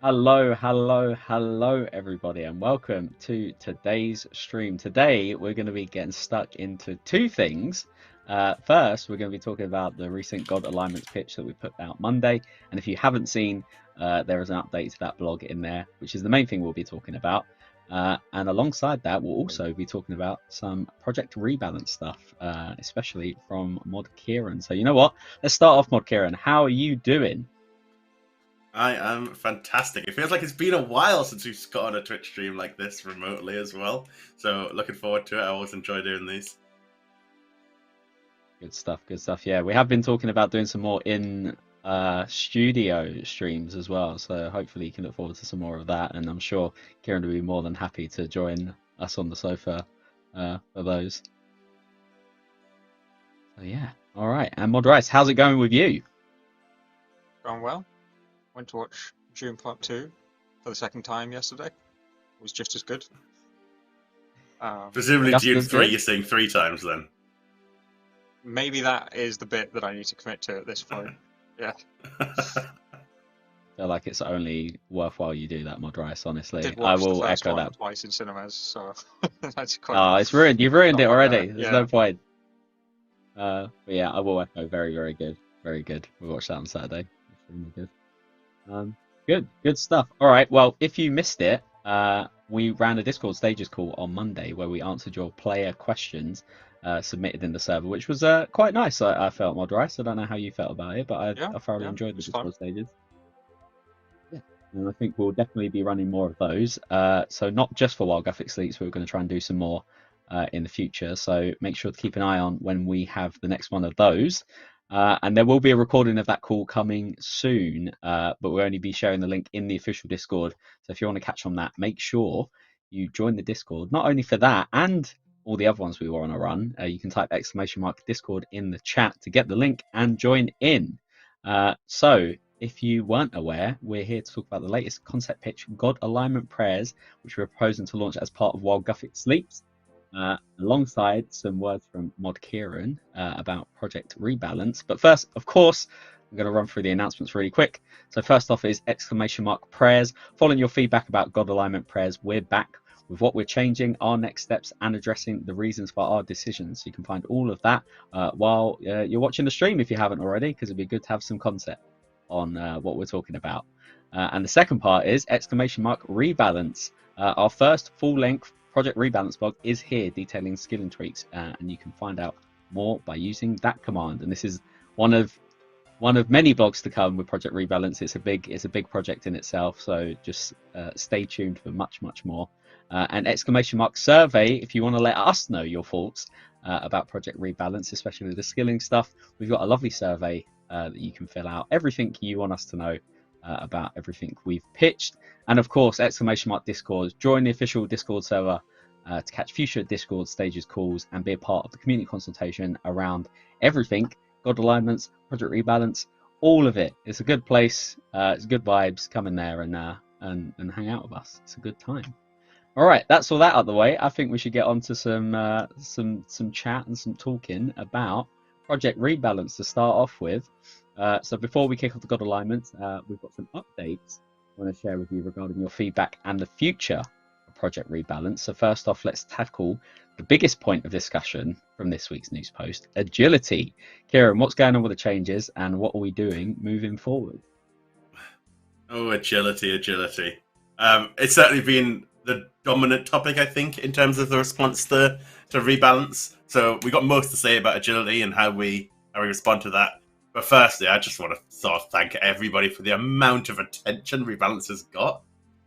Hello, everybody, and welcome to today's stream. Today, we're going to be getting stuck into two things. First, we're going to be talking about the recent God Alignments pitch that we put out Monday. And if you haven't seen, there is an update to that blog in there, which is the main thing we'll be talking about. And alongside that, we'll also be talking about some Project Rebalance stuff, especially from Mod Kieren. So you know what? Let's start off, Mod Kieren. How are you doing? I am fantastic. It feels like it's been a while since we've got on a Twitch stream like this remotely as well. So looking forward to it. I always enjoy doing these. Good stuff, good stuff. Yeah, we have been talking about doing some more in studio streams as well. So hopefully you can look forward to some more of that. And I'm sure Kieren will be more than happy to join us on the sofa for those. So yeah, all right. And Mod Rice, how's it going with you? Going well. Went to watch June Part 2 for the second time yesterday. It was just as good. Presumably Just Dune as 3 good? you're seeing 3 times then. Maybe that is the bit that I need to commit to at this point. Yeah. Feel like it's only worthwhile you do that, Mod Rice, honestly. Did I watch the will first echo one that. twice in cinemas, so that's quite. Oh, it's ruined. You've ruined it not already. bad, There's yeah. no point. But yeah, I will echo. Very, very good. Very good. We watched that on Saturday. It's really good. Good stuff. All right. Well, if you missed it, we ran a Discord stages call on Monday where we answered your player questions submitted in the server, which was quite nice. I felt, Mod Rice. I don't know how you felt about it, but I thoroughly enjoyed the it's Discord fun. stages. Yeah, and I think we'll definitely be running more of those. So not just for While Graphic Sleeps, but we're going to try and do some more in the future. So make sure to keep an eye on when we have the next one of those. And there will be a recording of that call coming soon, but we'll only be sharing the link in the official Discord. So if you want to catch on that, make sure you join the Discord, not only for that and all the other ones we were on a run. You can type !Discord in the chat to get the link and join in. So if you weren't aware, we're here to talk about the latest concept pitch, God Alignment Prayers, which we're proposing to launch as part of While Guffet Sleeps. Alongside some words from Mod Kieren about Project Rebalance. But first, of course, I'm going to run through the announcements really quick. So first off is prayers. Following your feedback about God Alignment Prayers, we're back with what we're changing, our next steps, and addressing the reasons for our decisions. So you can find all of that while you're watching the stream if you haven't already, because it'd be good to have some concept on what we're talking about. And the second part is Rebalance. Our first full-length Project Rebalance blog is here detailing skilling tweaks, and you can find out more by using that command. And this is one of many blogs to come with Project Rebalance. It's a big project in itself, so just stay tuned for much more. And survey if you want to let us know your thoughts about Project Rebalance, especially the skilling stuff. We've got a lovely survey that you can fill out, everything you want us to know about everything we've pitched. And of course, Discord. Join the official Discord server to catch future Discord stages calls and be a part of the community consultation around everything God Alignments, Project Rebalance, all of it. It's a good place. It's good vibes. Come in there and hang out with us. It's a good time. All right, that's all that out of the way. I think we should get on to some chat and some talking about Project Rebalance to start off with. So before we kick off the God Alignment, we've got some updates I want to share with you regarding your feedback and the future of Project Rebalance. So first off, let's tackle the biggest point of discussion from this week's news post, agility. Kieren, what's going on with the changes and what are we doing moving forward? Oh, agility. It's certainly been the dominant topic, I think, in terms of the response to Rebalance. So we got most to say about agility and how we respond to that. But firstly, I just want to sort of thank everybody for the amount of attention Rebalance has got.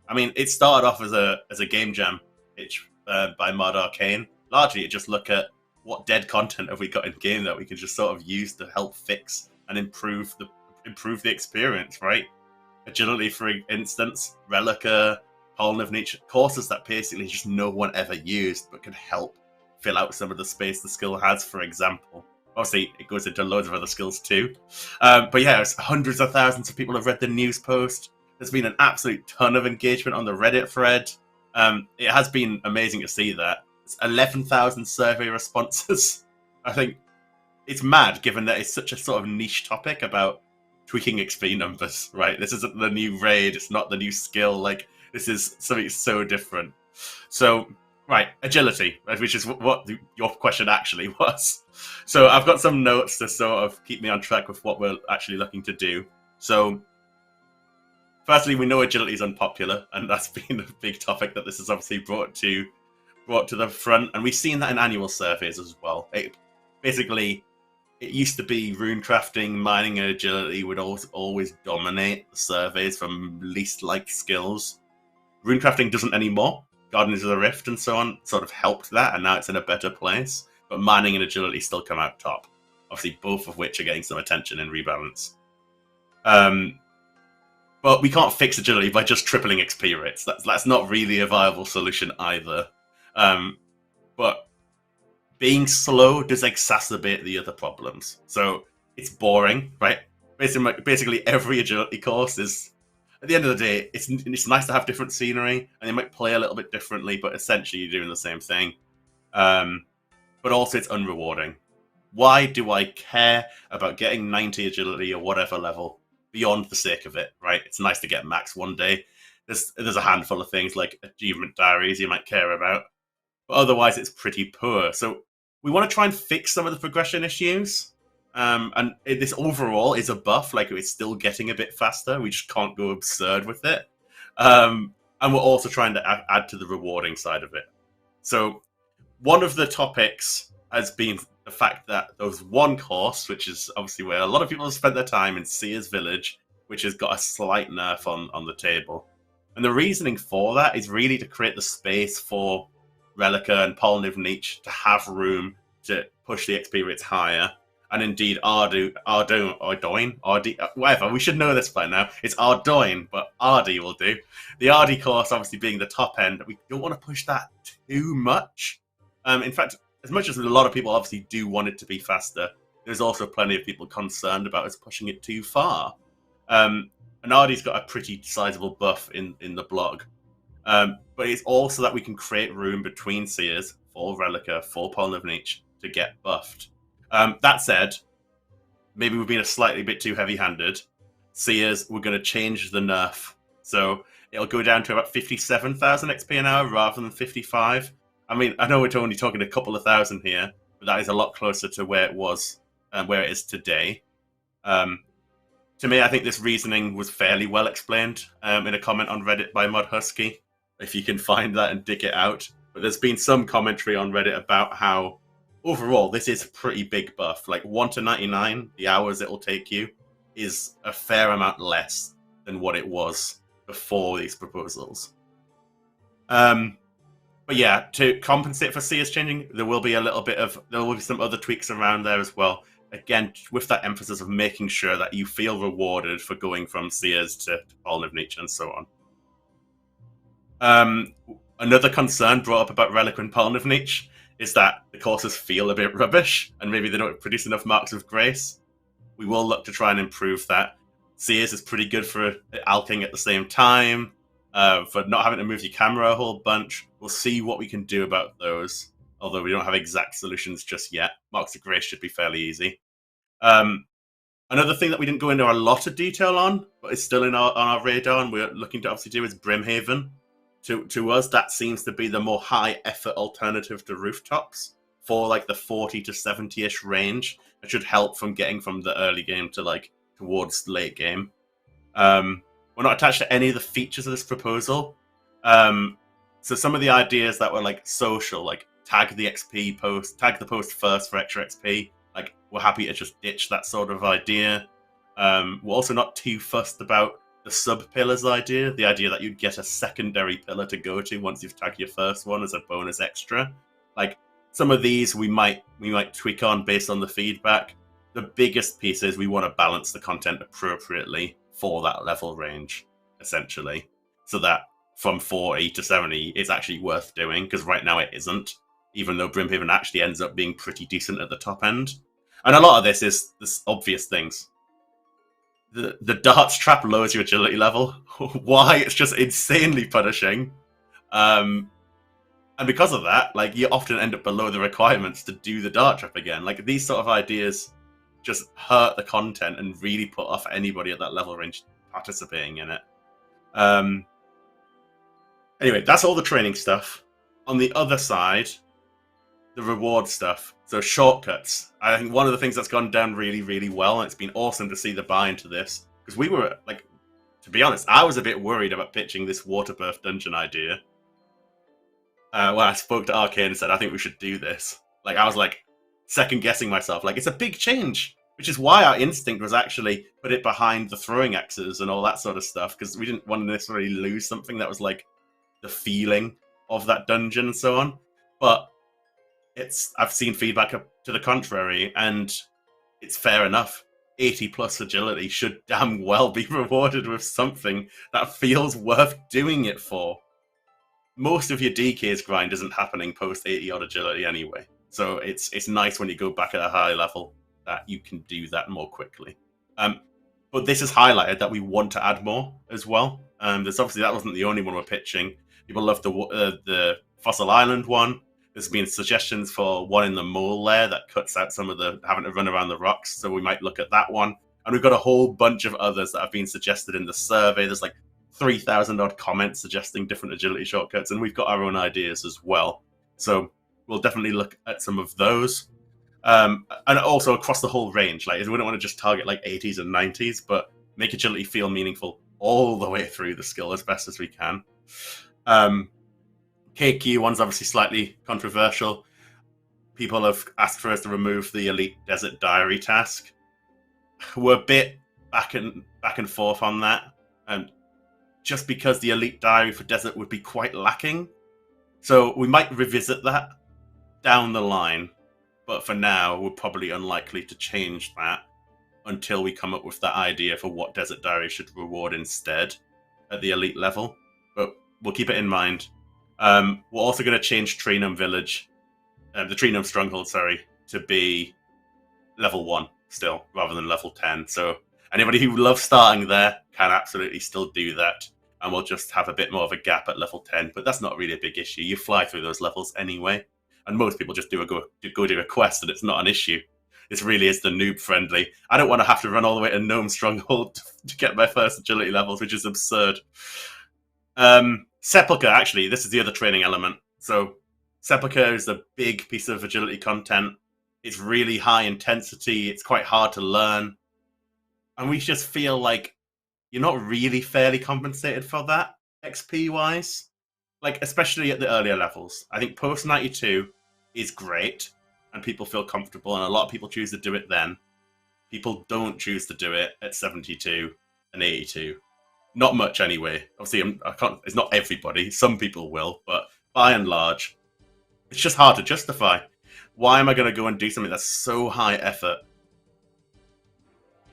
I mean, it started off as a game jam pitch by Mod Arcane. Largely, to just look at what dead content have we got in game that we can just sort of use to help fix and improve the experience, right? Agility, for instance, Relica, Pollen of Nature, courses that basically just no one ever used but can help fill out some of the space the skill has, for example. Obviously, it goes into loads of other skills too. But yeah, hundreds of thousands of people have read the news post. There's been an absolute ton of engagement on the Reddit thread. It has been amazing to see that. It's 11,000 survey responses. I think it's mad, given that it's such a sort of niche topic about tweaking XP numbers, right? This isn't the new raid. It's not the new skill. Like, this is something so different. So, right, agility, which is what your question actually was. So I've got some notes to sort of keep me on track with what we're actually looking to do. So, firstly, we know agility is unpopular, and that's been a big topic that this has obviously brought to the front, and we've seen that in annual surveys as well. Basically, it used to be rune crafting, mining, and agility would always dominate the surveys from least liked skills. Rune crafting doesn't anymore. Guardians of the Rift and so on sort of helped that, and now it's in a better place. But mining and agility still come out top. Obviously, both of which are getting some attention in Rebalance. But we can't fix agility by just tripling XP rates. That's not really a viable solution either. But being slow does exacerbate the other problems. So it's boring, right? Basically every agility course is, at the end of the day, it's nice to have different scenery, and they might play a little bit differently, but essentially you're doing the same thing. But also it's unrewarding. Why do I care about getting 90 agility or whatever level beyond the sake of it, right? It's nice to get max one day. There's a handful of things like achievement diaries you might care about, but otherwise it's pretty poor. So we want to try and fix some of the progression issues. And this overall is a buff, like it's still getting a bit faster. We just can't go absurd with it. And we're also trying to add to the rewarding side of it. So one of the topics has been the fact that there was one course, which is obviously where a lot of people have spent their time in Seer's Village, which has got a slight nerf on the table. And the reasoning for that is really to create the space for Relica and Polnivnich to have room to push the XP rates higher. And indeed, Ardoin, whatever, we should know this by now. It's Ardoin, but Ardy will do. The Ardy course obviously being the top end, we don't want to push that too much. In fact, as much as a lot of people obviously do want it to be faster, there's also plenty of people concerned about us pushing it too far. And Ardy's got a pretty sizable buff in the blog. But it's also that we can create room between Seers for Relica, for Polnivnich to get buffed. That said, maybe we've been a slightly bit too heavy-handed. Seers, we're going to change the nerf. So it'll go down to about 57,000 XP an hour rather than 55. I mean, I know we're only talking a couple of thousand here, but that is a lot closer to where it was, where it is today. To me, I think this reasoning was fairly well explained in a comment on Reddit by ModHusky, if you can find that and dig it out. But there's been some commentary on Reddit about how, overall, this is a pretty big buff. Like 1 to 99, the hours it'll take you, is a fair amount less than what it was before these proposals. But yeah, to compensate for Seers changing, there will be some other tweaks around there as well. Again, with that emphasis of making sure that you feel rewarded for going from Seers to Polnivnich and so on. Another concern brought up about Relic and Polnivnich is that the courses feel a bit rubbish, and maybe they don't produce enough marks of grace. We will look to try and improve that. Seers is pretty good for alking at the same time, for not having to move your camera a whole bunch. We'll see what we can do about those, although we don't have exact solutions just yet. Marks of grace should be fairly easy. Another thing that we didn't go into a lot of detail on, but is still on our radar, and we're looking to obviously do, is Brimhaven. To us, that seems to be the more high-effort alternative to rooftops for like the 40 to 70-ish range. It should help from getting from the early game to like towards late game. We're not attached to any of the features of this proposal. So some of the ideas that were like social, like tag the XP post, tag the post first for extra XP, like we're happy to just ditch that sort of idea. We're also not too fussed about the sub-pillars idea, the idea that you'd get a secondary pillar to go to once you've tagged your first one as a bonus extra. Like some of these we might tweak on based on the feedback. The biggest piece is we want to balance the content appropriately for that level range, essentially, so that from 40 to 70 is actually worth doing, because right now it isn't, even though Brimhaven actually ends up being pretty decent at the top end. And a lot of this is this obvious things. The darts trap lowers your agility level. Why? It's just insanely punishing. And because of that, like you often end up below the requirements to do the dart trap again. Like these sort of ideas just hurt the content and really put off anybody at that level range participating in it. Anyway, that's all the training stuff. On the other side, the reward stuff. So shortcuts. I think one of the things that's gone down really, really well, and it's been awesome to see the buy into this, because we were, like, to be honest, I was a bit worried about pitching this water birth dungeon idea. When I spoke to Arcane and said, I think we should do this. Like, I was like, second guessing myself. Like, it's a big change, which is why our instinct was actually put it behind the throwing axes and all that sort of stuff, because we didn't want to necessarily lose something that was like the feeling of that dungeon and so on. But I've seen feedback to the contrary, and it's fair enough. 80 plus agility should damn well be rewarded with something that feels worth doing it for. Most of your DK's grind isn't happening post 80 odd agility anyway, so it's nice when you go back at a high level that you can do that more quickly. But this has highlighted that we want to add more as well. There's obviously, that wasn't the only one we're pitching. People love the Fossil Island one. There's been suggestions for one in the mole lair that cuts out some of the having to run around the rocks, so we might look at that one. And we've got a whole bunch of others that have been suggested in the survey. There's like 3,000 odd comments suggesting different agility shortcuts, and we've got our own ideas as well. So we'll definitely look at some of those. And also across the whole range. Like, we don't want to just target like 80s and 90s, but make agility feel meaningful all the way through the skill as best as we can. KQ one's obviously slightly controversial. People have asked for us to remove the Elite Desert Diary task. We're a bit back and forth on that, just because the Elite Diary for Desert would be quite lacking. So we might revisit that down the line, but for now, we're probably unlikely to change that until we come up with that idea for what Desert Diary should reward instead at the Elite level. But we'll keep it in mind. We're also going to change Treenum Village, the Treenum Stronghold, to be level 1 still, rather than level 10. So anybody who loves starting there can absolutely still do that. And we'll just have a bit more of a gap at level 10. But that's not really a big issue. You fly through those levels anyway. And most people just go do a quest, and it's not an issue. This really is the noob friendly. I don't want to have to run all the way to Gnome Stronghold to get my first agility levels, which is absurd. Sepulchre, actually, this is the other training element. So Sepulchre is a big piece of agility content. It's really high intensity. It's quite hard to learn. And we just feel like you're not really fairly compensated for that XP-wise. Like, especially at the earlier levels. I think post 92 is great, and people feel comfortable, and a lot of people choose to do it then. People don't choose to do it at 72 and 82. Not much anyway. Obviously, it's not everybody. Some people will, but by and large, it's just hard to justify. Why am I going to go and do something that's so high effort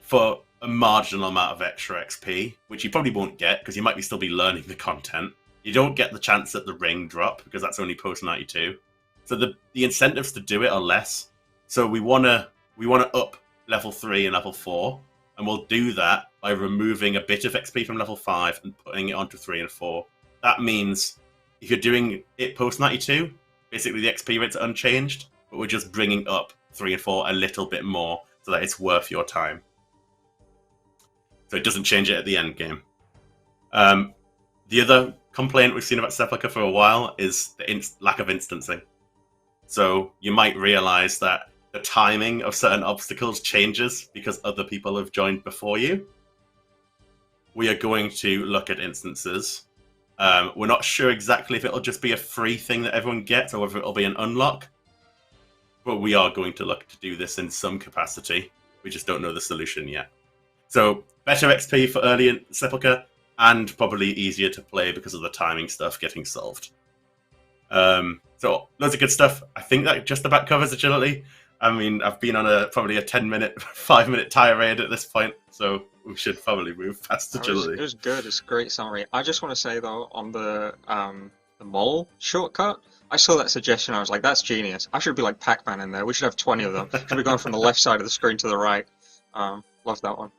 for a marginal amount of extra XP, which you probably won't get because you might still be learning the content. You don't get the chance at the ring drop because that's only post 92. So the incentives to do it are less. So we want to up level 3 and level 4, and we'll do that by removing a bit of XP from level 5 and putting it onto 3 and 4. That means if you're doing it post 92, basically the XP rates are unchanged, but we're just bringing up 3 and 4 a little bit more so that it's worth your time. So it doesn't change it at the end game. The other complaint we've seen about Sepulchre for a while is the lack of instancing. So you might realize that the timing of certain obstacles changes because other people have joined before you. We are going to look at instances. We're not sure exactly if it'll just be a free thing that everyone gets or whether it'll be an unlock. But we are going to look to do this in some capacity. We just don't know the solution yet. So better XP for early Sepulchre, and probably easier to play because of the timing stuff getting solved. So loads of good stuff. I think that just about covers agility. I mean, I've been on probably a 10-minute, 5-minute tirade at this point, so we should probably move past agility. It was good. It's a great summary. I just want to say though, on the mole shortcut, I saw that suggestion. I was like, that's genius. I should be like Pac-Man in there. We should have 20 of them. Should be going from the left side of the screen to the right. Love that one.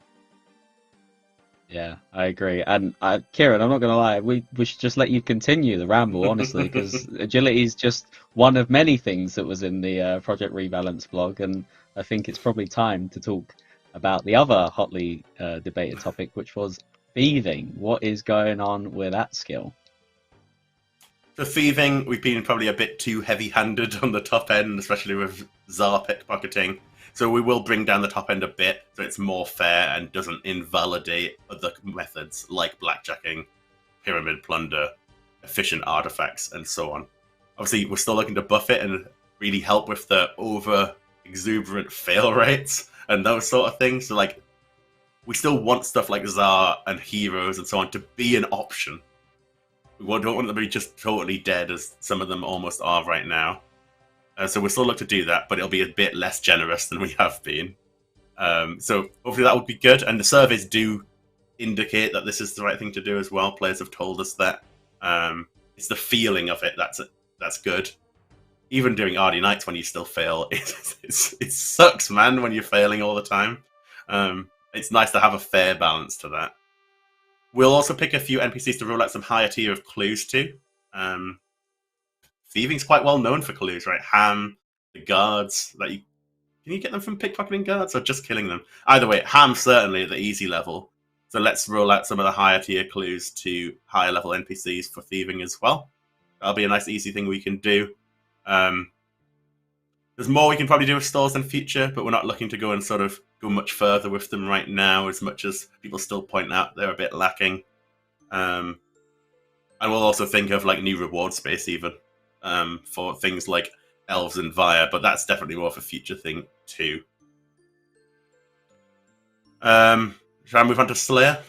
Yeah, I agree. And Kieren, I'm not going to lie, we should just let you continue the ramble, honestly, because agility is just one of many things that was in the Project Rebalance blog, and I think it's probably time to talk about the other hotly debated topic, which was thieving. What is going on with that skill? For thieving, we've been probably a bit too heavy-handed on the top end, especially with Tsar pickpocketing. So we will bring down the top end a bit so it's more fair and doesn't invalidate other methods like blackjacking, pyramid plunder, efficient artifacts, and so on. Obviously, we're still looking to buff it and really help with the over-exuberant fail rates and those sort of things. So, like, we still want stuff like Tsar and heroes and so on to be an option. We don't want them to be just totally dead, as some of them almost are right now. So we'll still look to do that, but it'll be a bit less generous than we have been. So hopefully that would be good. And the surveys do indicate that this is the right thing to do as well. Players have told us that. It's the feeling of it that's good. Even doing RD Nights when you still fail, it sucks, man, when you're failing all the time. It's nice to have a fair balance to that. We'll also pick a few NPCs to roll out some higher tier of clues to. Thieving's quite well known for clues, right? Ham, the guards. Can you get them from pickpocketing guards or just killing them? Either way, Ham certainly at the easy level. So let's roll out some of the higher tier clues to higher level NPCs for thieving as well. That'll be a nice easy thing we can do. There's more we can probably do with stores in future, but we're not looking to go and sort of go much further with them right now, as much as people still point out they're a bit lacking. And we'll also think of like new reward space even for things like elves and Vire, but that's definitely more of a future thing too. Shall I move on to Slayer?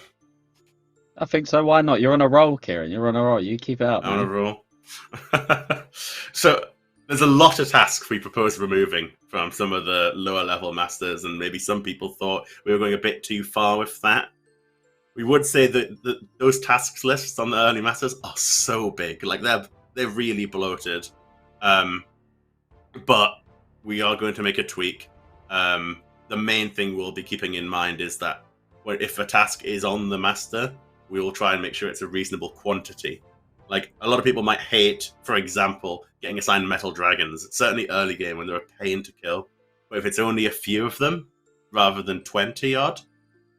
I think so. Why not? You're on a roll, Kieren. You're on a roll. You keep it up. I'm on a roll. So there's a lot of tasks we propose removing from some of the lower level masters, and maybe some people thought we were going a bit too far with that. We would say that those tasks lists on the early masters are so big, like they're really bloated. But we are going to make a tweak. The main thing we'll be keeping in mind is that if a task is on the master, we will try and make sure it's a reasonable quantity. Like, a lot of people might hate, for example, getting assigned metal dragons, certainly early game when they're a pain to kill. But if it's only a few of them, rather than 20 odd,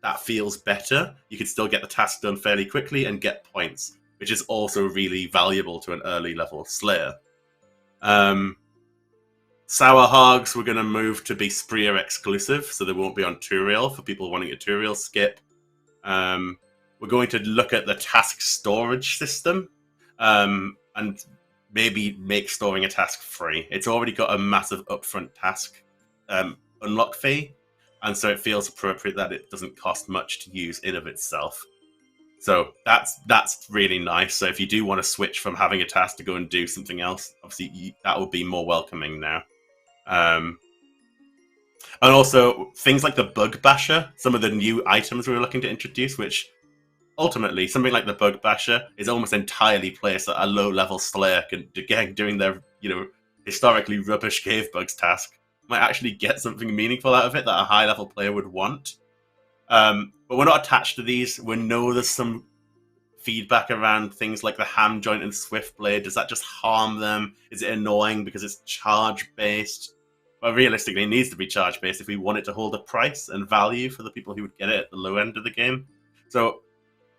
that feels better. You can still get the task done fairly quickly and get points, which is also really valuable to an early level Slayer. Sour Hogs, we're going to move to be Spreer exclusive, so they won't be on Turiel for people wanting a Turiel skip. We're going to look at the task storage system. And maybe make storing a task free. It's already got a massive upfront task unlock fee, and so it feels appropriate that it doesn't cost much to use in of itself. So that's really nice. So if you do want to switch from having a task to go and do something else, obviously that will be more welcoming now. And also things like the Bug Basher, some of the new items we were looking to introduce, which ultimately, something like the Bug Basher is almost entirely placed that a low-level Slayer can, again, doing their, historically rubbish cave bugs task, might actually get something meaningful out of it that a high-level player would want. But we're not attached to these. We know there's some feedback around things like the Ham Joint and Swift Blade. Does that just harm them? Is it annoying because it's charge-based? Well, realistically, it needs to be charge-based if we want it to hold a price and value for the people who would get it at the low end of the game. So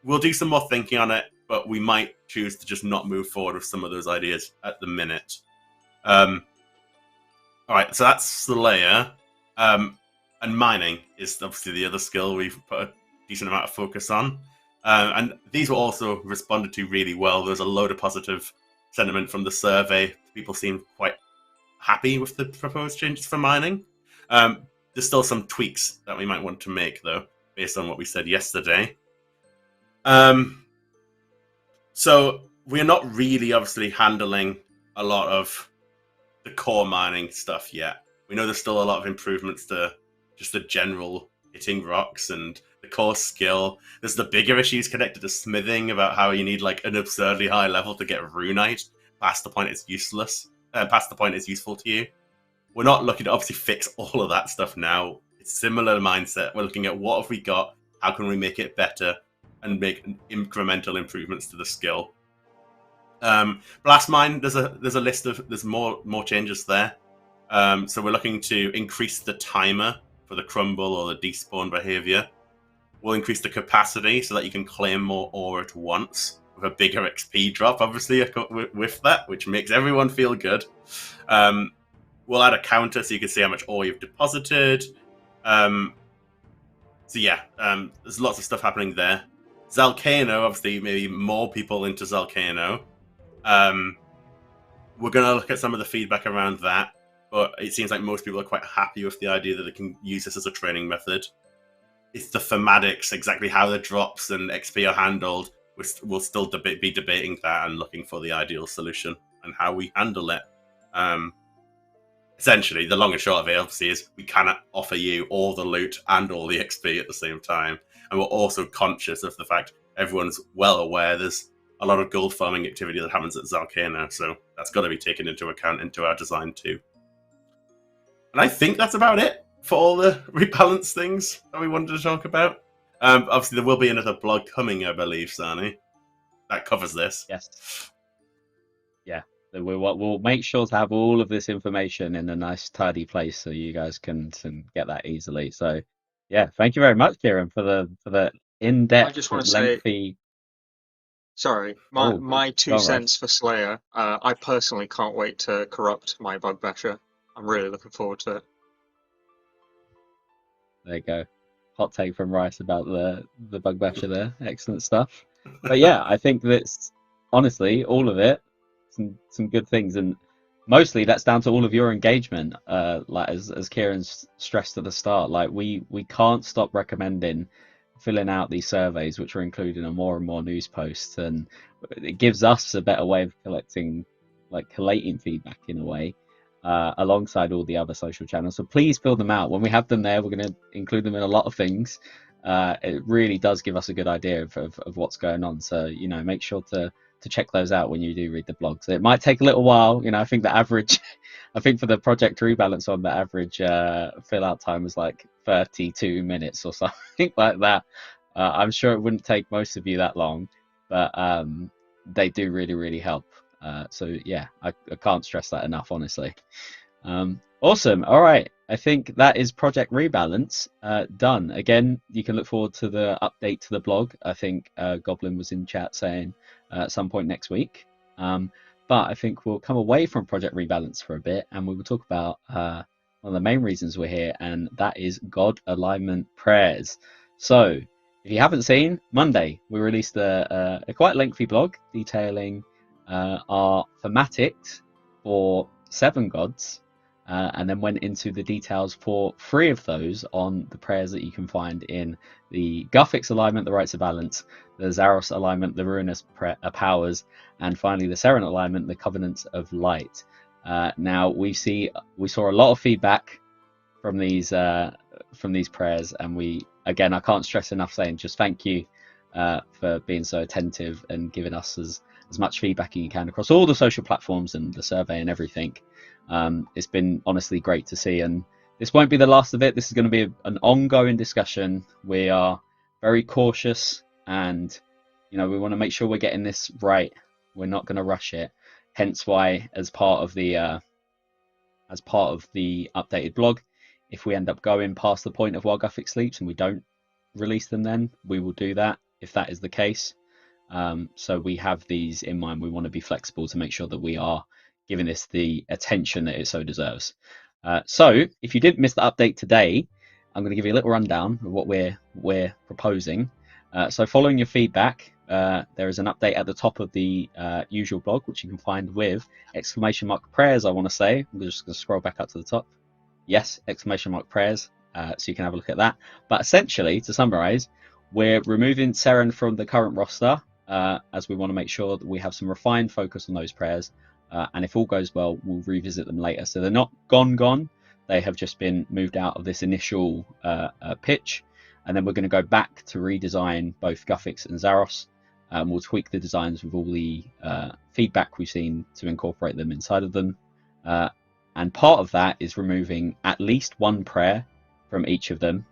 we'll do some more thinking on it, but we might choose to just not move forward with some of those ideas at the minute. All right, so that's Slayer. And mining is obviously the other skill we've put a decent amount of focus on. And these were also responded to really well. There's a load of positive sentiment from the survey. People seem quite happy with the proposed changes for mining. There's still some tweaks that we might want to make, though, based on what we said yesterday. So we're not really obviously handling a lot of the core mining stuff yet. We know there's still a lot of improvements to just the general hitting rocks and the core skill. There's the bigger issues connected to smithing about how you need like an absurdly high level to get runite past the point it's useless, past the point it's useful to you. We're not looking to obviously fix all of that stuff now. It's similar mindset. We're looking at what have we got, how can we make it better, and make incremental improvements to the skill. Blast Mine, there's a list of there's more changes there. So we're looking to increase the timer for the crumble or the despawn behavior. We'll increase the capacity so that you can claim more ore at once with a bigger XP drop, obviously, with that, which makes everyone feel good. We'll add a counter so you can see how much ore you've deposited. So yeah, there's lots of stuff happening there. Zalcano, obviously, maybe more people into Zalcano. We're going to look at some of the feedback around that, but it seems like most people are quite happy with the idea that they can use this as a training method. It's the thematics, exactly how the drops and XP are handled. We'll still be debating that and looking for the ideal solution and how we handle it. Essentially, the long and short of it, obviously, is we cannot offer you all the loot and all the XP at the same time. And we're also conscious of the fact everyone's well aware there's a lot of gold farming activity that happens at Zalcana, so that's got to be taken into account into our design too. And I think that's about it for all the rebalance things that we wanted to talk about. Obviously, there will be another blog coming, I believe, Sarnie, that covers this. Yes. Yeah. We'll make sure to have all of this information in a nice, tidy place so you guys can get that easily. So, yeah, thank you very much, Kieren, for the in-depth, I just want to lengthy. say, sorry, my 2 cents for Slayer. I personally can't wait to corrupt my bug basher. I'm really looking forward to it. There you go. Hot take from Rice about the bug basher there. Excellent stuff. But yeah, I think that's honestly all of it. Some good things, and mostly that's down to all of your engagement. Like as Kieren stressed at the start, like we can't stop recommending filling out these surveys, which are included in more and more news posts, and it gives us a better way of collating feedback in a way. Alongside all the other social channels. So please fill them out. When we have them there, we're going to include them in a lot of things. It really does give us a good idea of what's going on. So, make sure to check those out when you do read the blogs. It might take a little while. I think the average, I think for the Project Rebalance one, the average fill out time was like 32 minutes or something like that. I'm sure it wouldn't take most of you that long, but they do really, really help. So yeah, I can't stress that enough, honestly. Awesome. All right, I think that is Project Rebalance done. Again, you can look forward to the update to the blog. I think Goblin was in chat saying at some point next week. But I think we'll come away from Project Rebalance for a bit, and we will talk about one of the main reasons we're here, and that is God alignment prayers. So if you haven't seen, Monday we released a quite lengthy blog detailing our thematics for 7 gods, and then went into the details for 3 of those on the prayers that you can find in the Guthix alignment, the Rites of Balance, the Zaros alignment, the Ruinous Powers, and finally the Seren alignment, the Covenants of Light. Now we saw a lot of feedback from these prayers, and again, I can't stress enough saying just thank you for being so attentive and giving us as much feedback as you can across all the social platforms and the survey and everything. It's been honestly great to see, and this won't be the last of it. This is going to be an ongoing discussion. We are very cautious, and we want to make sure we're getting this right. We're not going to rush it. Hence why, as part of the updated blog, if we end up going past the point of while Guthix sleeps and we don't release them, then we will do that if that is the case. So we have these in mind. We want to be flexible to make sure that we are giving this the attention that it so deserves. So if you didn't miss the update today, I'm going to give you a little rundown of what we're proposing. So following your feedback, there is an update at the top of the usual blog, which you can find with !prayers, I want to say. I'm just going to scroll back up to the top. Yes, !prayers, so you can have a look at that. But essentially, to summarize, we're removing Seren from the current roster, as we want to make sure that we have some refined focus on those prayers. And if all goes well, we'll revisit them later. So they're not gone. They have just been moved out of this initial pitch. And then we're going to go back to redesign both Guthix and Zaros. We'll tweak the designs with all the feedback we've seen to incorporate them inside of them. And part of that is removing at least 1 prayer from each of them.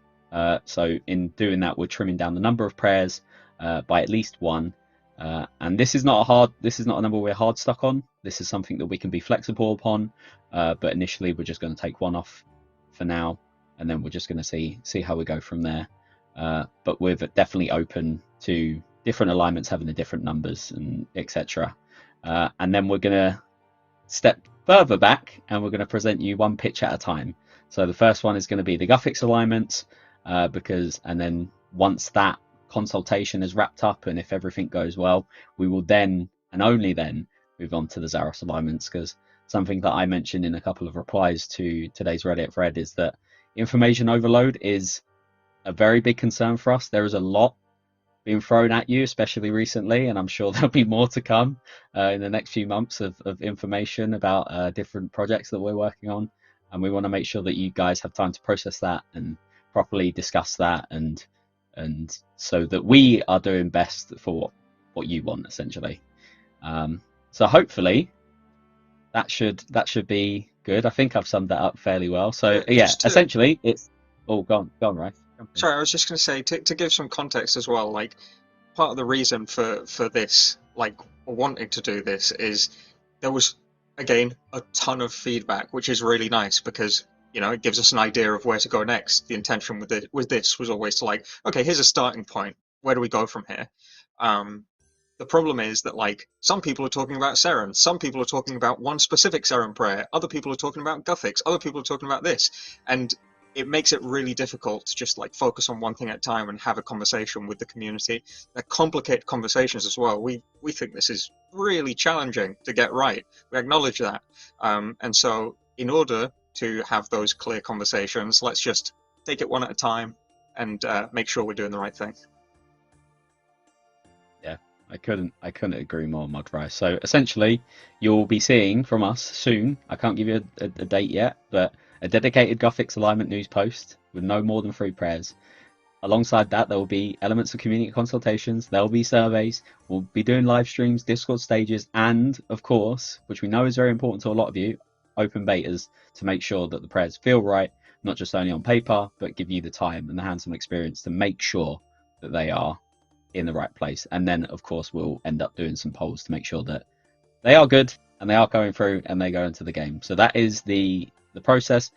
So in doing that, we're trimming down the number of prayers by at least 1. And this is not a number we're hard stuck on. This is something that we can be flexible upon. But initially, we're just going to take one off for now, and then we're just going to see how we go from there. But we're definitely open to different alignments having the different numbers and etc. And then we're going to step further back, and we're going to present you one pitch at a time. So the first one is going to be the Guthix alignment, and then once that consultation is wrapped up, and if everything goes well, we will then and only then move on to the Zaros alignments. Because something that I mentioned in a couple of replies to today's Reddit thread is that information overload is a very big concern for us. There is a lot being thrown at you, especially recently, and I'm sure there'll be more to come in the next few months of information about different projects that we're working on, and we want to make sure that you guys have time to process that and properly discuss that, and so that we are doing best for what you want, essentially. So hopefully that should be good. I think I've summed that up fairly well. So yeah, essentially it's go on, right? Sorry, I was just going to say, to give some context as well, like, part of the reason for this, like, wanting to do this is there was, again, a ton of feedback, which is really nice because, you know, it gives us an idea of where to go next. The intention with this was always to, like, okay, here's a starting point. Where do we go from here? The problem is that, like, some people are talking about Seren, some people are talking about one specific Seren prayer, other people are talking about Guthix, other people are talking about this, and it makes it really difficult to just, like, focus on one thing at a time and have a conversation with the community. They're complicated conversations as well. We think this is really challenging to get right. We acknowledge that. And so in order to have those clear conversations, let's just take it one at a time and make sure we're doing the right thing. Yeah, I couldn't agree more, Mod Rice. So essentially, you'll be seeing from us soon. I can't give you a date yet, but a dedicated Guthix alignment news post with no more than 3 prayers. Alongside that, there will be elements of community consultations, there will be surveys, we'll be doing live streams, Discord stages, and, of course, which we know is very important to a lot of you, open betas to make sure that the prayers feel right, not just only on paper, but give you the time and the hands-on experience to make sure that they are in the right place. And then, of course, we'll end up doing some polls to make sure that they are good and they are going through and they go into the game. So that is the process.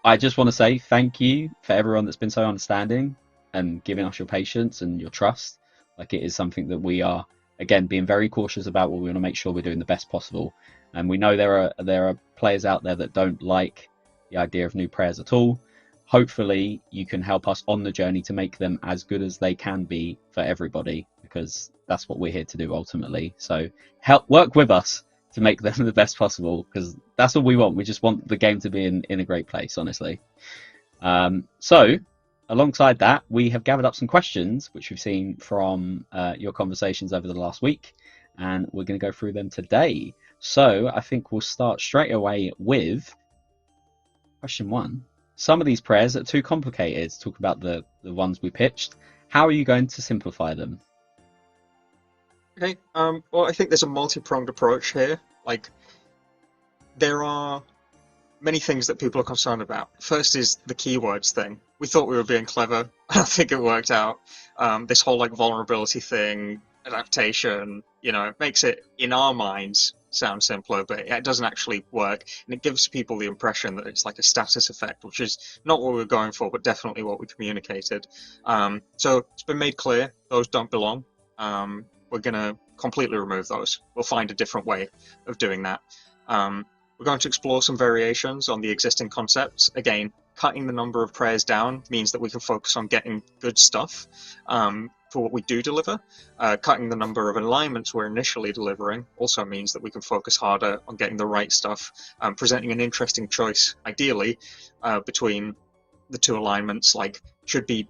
I just want to say thank you for everyone that's been so understanding and giving us your patience and your trust. Like, it is something that we are, again, being very cautious about. We want to make sure we're doing the best possible, and we know there are players out there that don't like the idea of new prayers at all. Hopefully you can help us on the journey to make them as good as they can be for everybody, because that's what we're here to do ultimately. So work with us to make them the best possible, because that's what we want. We just want the game to be in a great place, honestly. So alongside that, we have gathered up some questions which we've seen from your conversations over the last week, and we're going to go through them today. So I think we'll start straight away with question 1. Some of these prayers are too complicated to talk about the ones we pitched. How are you going to simplify them? Okay, well, I think there's a multi-pronged approach here. Like, there are many things that people are concerned about. First is the keywords thing. We thought we were being clever. I don't think it worked out. This whole, like, vulnerability thing, adaptation, you know, it makes it, in our minds, sound simpler, but it doesn't actually work, and it gives people the impression that it's like a status effect, which is not what we were going for, but definitely what we communicated. So it's been made clear those don't belong. We're going to completely remove those. We'll find a different way of doing that. We're going to explore some variations on the existing concepts. Again, cutting the number of prayers down means that we can focus on getting good stuff for what we do deliver. Cutting the number of alignments we're initially delivering also means that we can focus harder on getting the right stuff, presenting an interesting choice, ideally, between the 2 alignments. Like, should be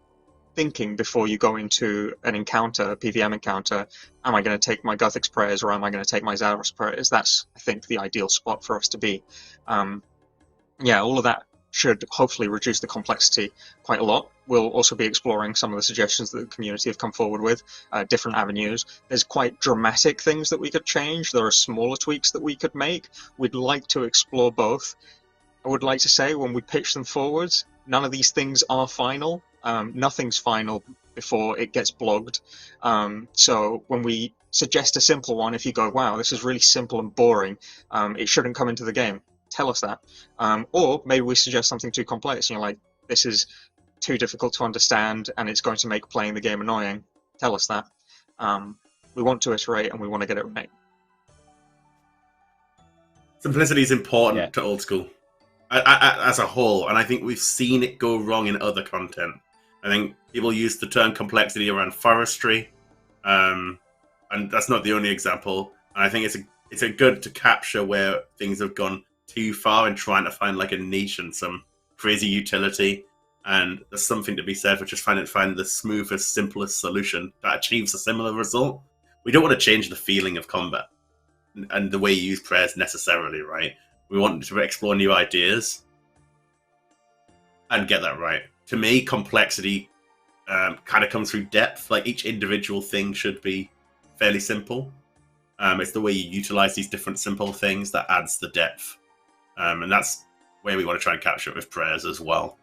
thinking before you go into an encounter, a PVM encounter, am I going to take my Guthix prayers or am I going to take my Zaros prayers? That's, I think, the ideal spot for us to be. Yeah, all of that should hopefully reduce the complexity quite a lot. We'll also be exploring some of the suggestions that the community have come forward with, different avenues. There's quite dramatic things that we could change. There are smaller tweaks that we could make. We'd like to explore both. I would like to say, when we pitch them forwards, none of these things are final. Nothing's final before it gets blogged. So when we suggest a simple one, if you go, wow, this is really simple and boring, it shouldn't come into the game, tell us that. Or maybe we suggest something too complex, and you're like, this is too difficult to understand and it's going to make playing the game annoying, tell us that. We want to iterate and we want to get it right. Simplicity is important to old school as a whole, and I think we've seen it go wrong in other content. I think people use the term complexity around forestry, and that's not the only example. And I think it's a good to capture where things have gone too far in trying to find like a niche and some crazy utility. And there's something to be said for just trying to find the smoothest, simplest solution that achieves a similar result. We don't want to change the feeling of combat and the way you use prayers necessarily, right? We want to explore new ideas and get that right. To me, complexity kind of comes through depth. Like each individual thing should be fairly simple. It's the way you utilize these different simple things that adds the depth. And that's where we want to try and capture it with prayers as well.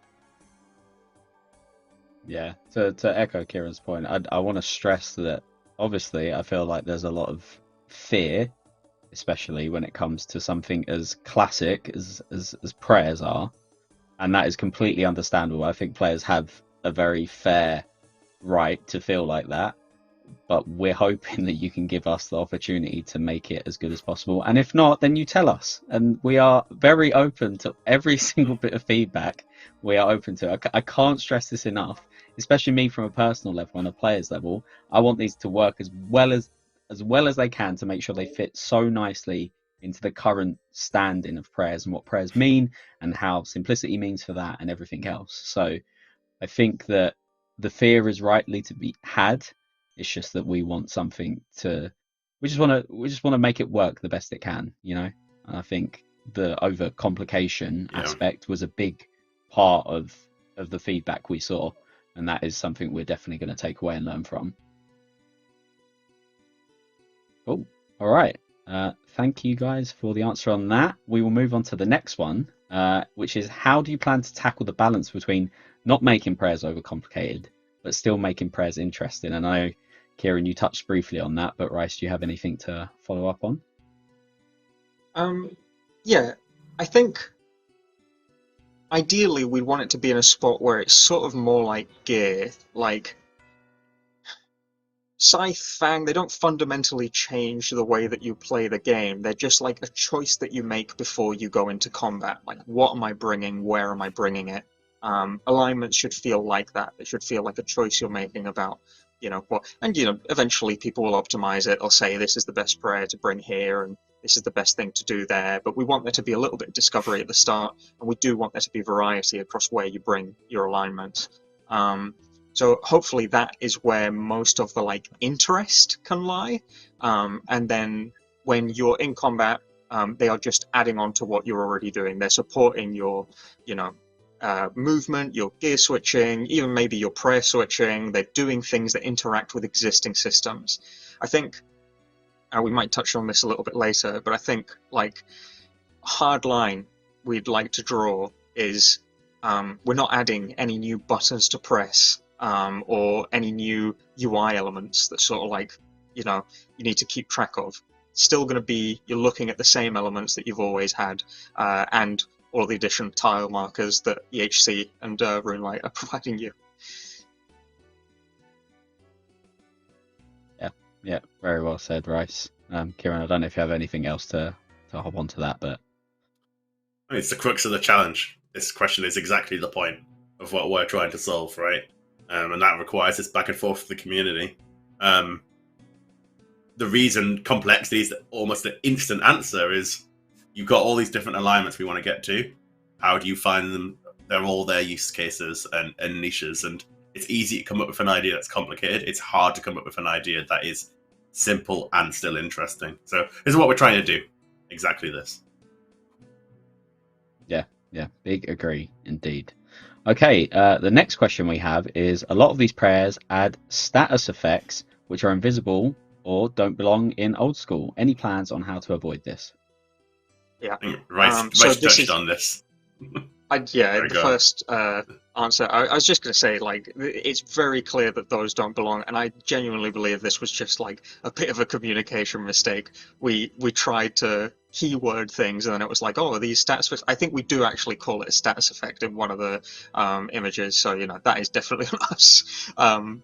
Yeah, to echo Kieran's point, I want to stress that obviously I feel like there's a lot of fear, especially when it comes to something as classic as prayers are, and that is completely understandable. I think players have a very fair right to feel like that, but we're hoping that you can give us the opportunity to make it as good as possible, and if not, then you tell us, and we are very open to every single bit of feedback. We are open to it. I can't stress this enough, especially me from a personal level and a player's level. I want these to work as well as they can to make sure they fit so nicely into the current standing of prayers and what prayers mean and how simplicity means for that and everything else. So I think that the fear is rightly to be had. It's just that we want something to, we just want to make it work the best it can, you know. And I think the overcomplication aspect was a big part of the feedback we saw, and that is something we're definitely going to take away and learn from. Oh, all right. Thank you guys for the answer on that. We will move on to the next one, which is how do you plan to tackle the balance between not making prayers overcomplicated but still making prayers interesting? And I know, Kieren, you touched briefly on that, but Rice, do you have anything to follow up on? Yeah, I think ideally we'd want it to be in a spot where it's sort of more like gear, like Scythe, Fang. They don't fundamentally change the way that you play the game. They're just like a choice that you make before you go into combat. Like, what am I bringing? Where am I bringing it? Alignments should feel like that. They should feel like a choice you're making about, you know, what. And, you know, eventually people will optimize it. They'll say this is the best prayer to bring here, and this is the best thing to do there. But we want there to be a little bit of discovery at the start, and we do want there to be variety across where you bring your alignments. So hopefully that is where most of the like interest can lie. And then when you're in combat, they are just adding on to what you're already doing. They're supporting your, you know, movement, your gear switching, even maybe your prayer switching. They're doing things that interact with existing systems. I think we might touch on this a little bit later, but I think like a hard line we'd like to draw is we're not adding any new buttons to press. Or any new UI elements that sort of like, you know, you need to keep track of. Still going to be, you're looking at the same elements that you've always had, and all the additional tile markers that EHC and RuneLite are providing you. Yeah, very well said, Rice. Kieren, I don't know if you have anything else to hop onto that, but I mean, it's the crux of the challenge. This question is exactly the point of what we're trying to solve, right? And that requires this back and forth with the community. The reason complexity is almost an instant answer is you've got all these different alignments we want to get to. How do you find them? They're all their use cases and niches, and it's easy to come up with an idea that's complicated. It's hard to come up with an idea that is simple and still interesting. So this is what we're trying to do. Exactly this. Yeah, big agree indeed. Okay, the next question we have is a lot of these prayers add status effects which are invisible or don't belong in old school. Any plans on how to avoid this? Yeah. Rice so touched on this. Yeah, Sorry, the go on. first answer, I was just going to say, like, it's very clear that those don't belong, and I genuinely believe this was just like a bit of a communication mistake. We tried to keyword things, and then it was like, oh, are these stats effects? I think we do actually call it a status effect in one of the images, so you know that is definitely on us.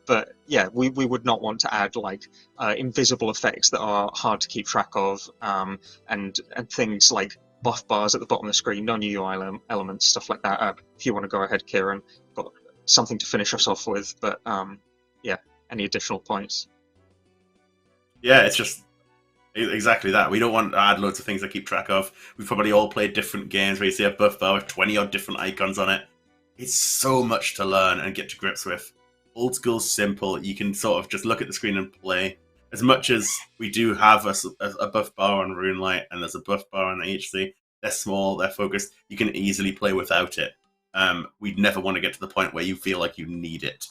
But yeah, we would not want to add like invisible effects that are hard to keep track of, and things like buff bars at the bottom of the screen, non-UI elements, stuff like that. If you want to go ahead, Kieran, got something to finish us off with, but yeah, any additional points? Yeah, it's just exactly that. We don't want to add loads of things to keep track of. We've probably all played different games where you see a buff bar with 20 odd different icons on it. It's so much to learn and get to grips with. Old school's simple. You can sort of just look at the screen and play. As much as we do have a buff bar on RuneLite and there's a buff bar on the HC, they're small, they're focused. You can easily play without it. We'd never want to get to the point where you feel like you need it.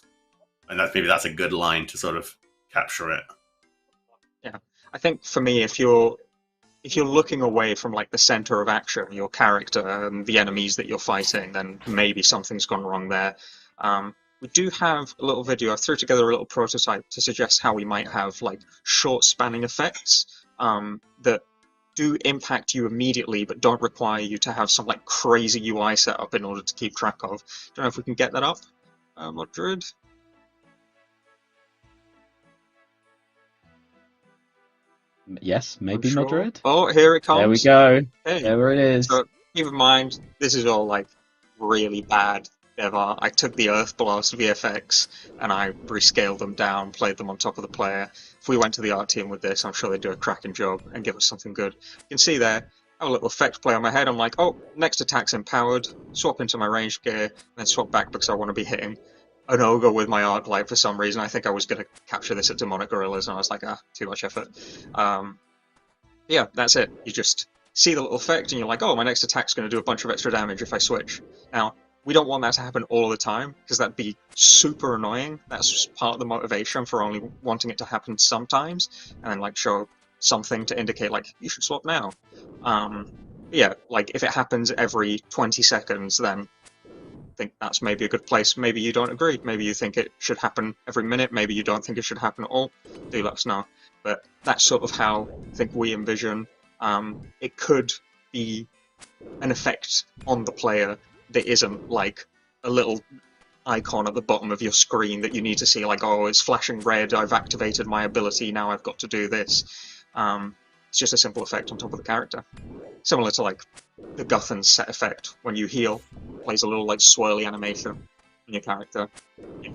And maybe that's a good line to sort of capture it. Yeah, I think for me, if you're looking away from like the center of action, your character and the enemies that you're fighting, then maybe something's gone wrong there. We do have a little video. I threw together a little prototype to suggest how we might have like short spanning effects that do impact you immediately, but don't require you to have some like crazy UI setup in order to keep track of. Don't know if we can get that up, Madrid. Yes, maybe Sure. Madrid. Oh, here it comes. There we go. Hey. There it is. So keep in mind, this is all like really bad dev art. I took the Earth Blast VFX and I rescaled them down, played them on top of the player. If we went to the art team with this, I'm sure they'd do a cracking job and give us something good. You can see there, I have a little effect play on my head. I'm like, oh, next attack's empowered, swap into my ranged gear, and then swap back because I want to be hitting an ogre with my arc light for some reason. I think I was going to capture this at Demonic Gorillas, and I was like, too much effort. Yeah, that's it. You just see the little effect, and you're like, oh, my next attack's going to do a bunch of extra damage if I switch. Now, we don't want that to happen all the time, because that'd be super annoying. That's just part of the motivation for only wanting it to happen sometimes, and then like show something to indicate like, you should swap now. Yeah, like if it happens every 20 seconds, then I think that's maybe a good place. Maybe you don't agree. Maybe you think it should happen every minute. Maybe you don't think it should happen at all. Do let us know. But that's sort of how I think we envision it could be an effect on the player that isn't like a little icon at the bottom of your screen that you need to see like, oh, it's flashing red, I've activated my ability, now I've got to do this. It's just a simple effect on top of the character. Similar to like the Guthan's set effect when you heal, plays a little like swirly animation on your character. Yeah,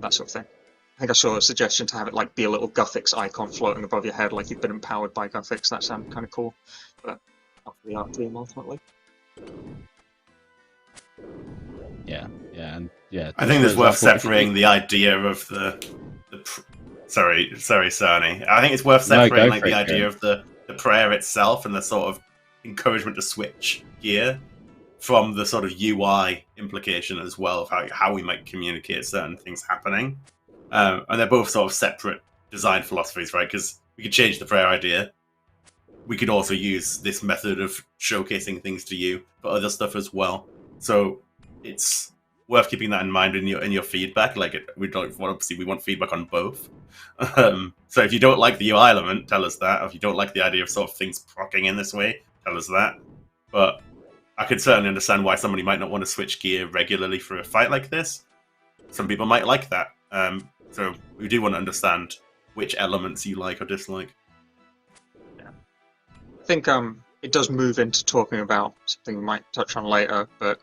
that sort of thing. I think I saw a suggestion to have it like be a little Guthix icon floating above your head, like you've been empowered by Guthix. That sounded kind of cool, but up for the art team ultimately. Yeah, and yeah. I think it's for worth example, separating the idea of sorry, Sarnie. I think it's worth No, separating go like for the it, idea Kieran. of the prayer itself and the sort of encouragement to switch gear from the sort of UI implication as well of how we might communicate certain things happening. And they're both sort of separate design philosophies, right? Because we could change the prayer idea. We could also use this method of showcasing things to you for other stuff as well. So it's worth keeping that in mind in your feedback. Like obviously we want feedback on both. So if you don't like the UI element, tell us that. Or if you don't like the idea of sort of things procking in this way, tell us that. But I could certainly understand why somebody might not want to switch gear regularly for a fight like this. Some people might like that. So we do want to understand which elements you like or dislike. Yeah. I think it does move into talking about something we might touch on later, but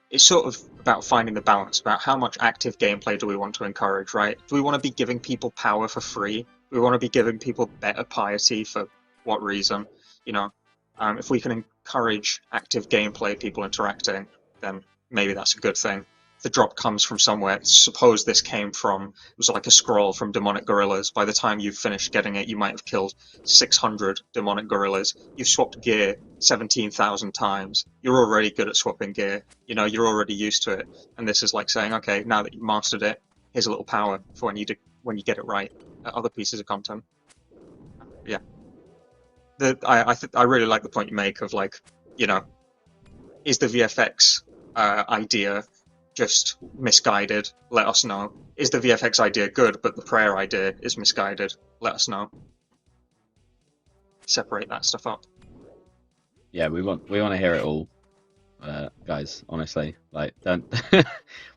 it's sort of about finding the balance about how much active gameplay do we want to encourage, right? Do we want to be giving people power for free? Do we want to be giving people better piety for what reason? You know, if we can encourage active gameplay, people interacting, then maybe that's a good thing. The drop comes from somewhere. Suppose this came from, it was like a scroll from demonic gorillas. By the time you've finished getting it, you might have killed 600 demonic gorillas. You've swapped gear 17,000 times. You're already good at swapping gear. You know, you're already used to it. And this is like saying, okay, now that you've mastered it, here's a little power for when you get it right at other pieces of content. Yeah. I really like the point you make of like, you know, Is the VFX idea just misguided? Let us know. Is the VFX idea good, but the prayer idea is misguided? Let us know. Separate that stuff up. Yeah, we want to hear it all, guys. Honestly, like, don't.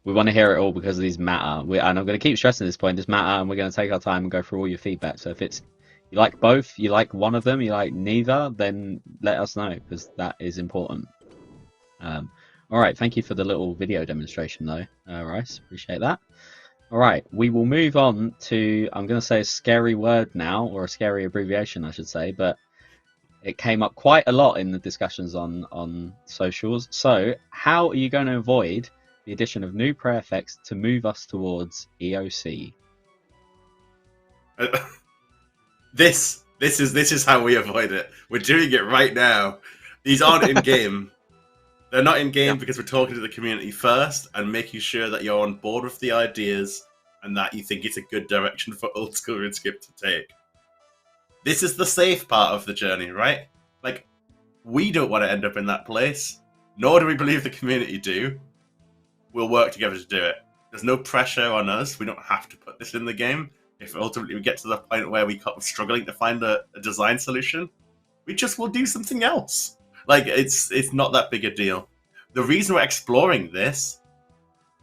We want to hear it all because these matter. And I'm going to keep stressing this point. This matter, and we're going to take our time and go through all your feedback. So if it's you like both, you like one of them, you like neither, then let us know because that is important. All right, thank you for the little video demonstration though, Rice. Appreciate that. All right, we will move on to, I'm going to say a scary word now, or a scary abbreviation, I should say, but it came up quite a lot in the discussions on socials. So, how are you going to avoid the addition of new prayer effects to move us towards EOC? This is how we avoid it. We're doing it right now. These aren't in game. They're not in game because we're talking to the community first and making sure that you're on board with the ideas and that you think it's a good direction for old school RuneScape to take. This is the safe part of the journey, right? Like, we don't want to end up in that place, nor do we believe the community do. We'll work together to do it. There's no pressure on us. We don't have to put this in the game. If ultimately we get to the point where we're struggling to find a design solution, we just will do something else. Like, it's not that big a deal. The reason we're exploring this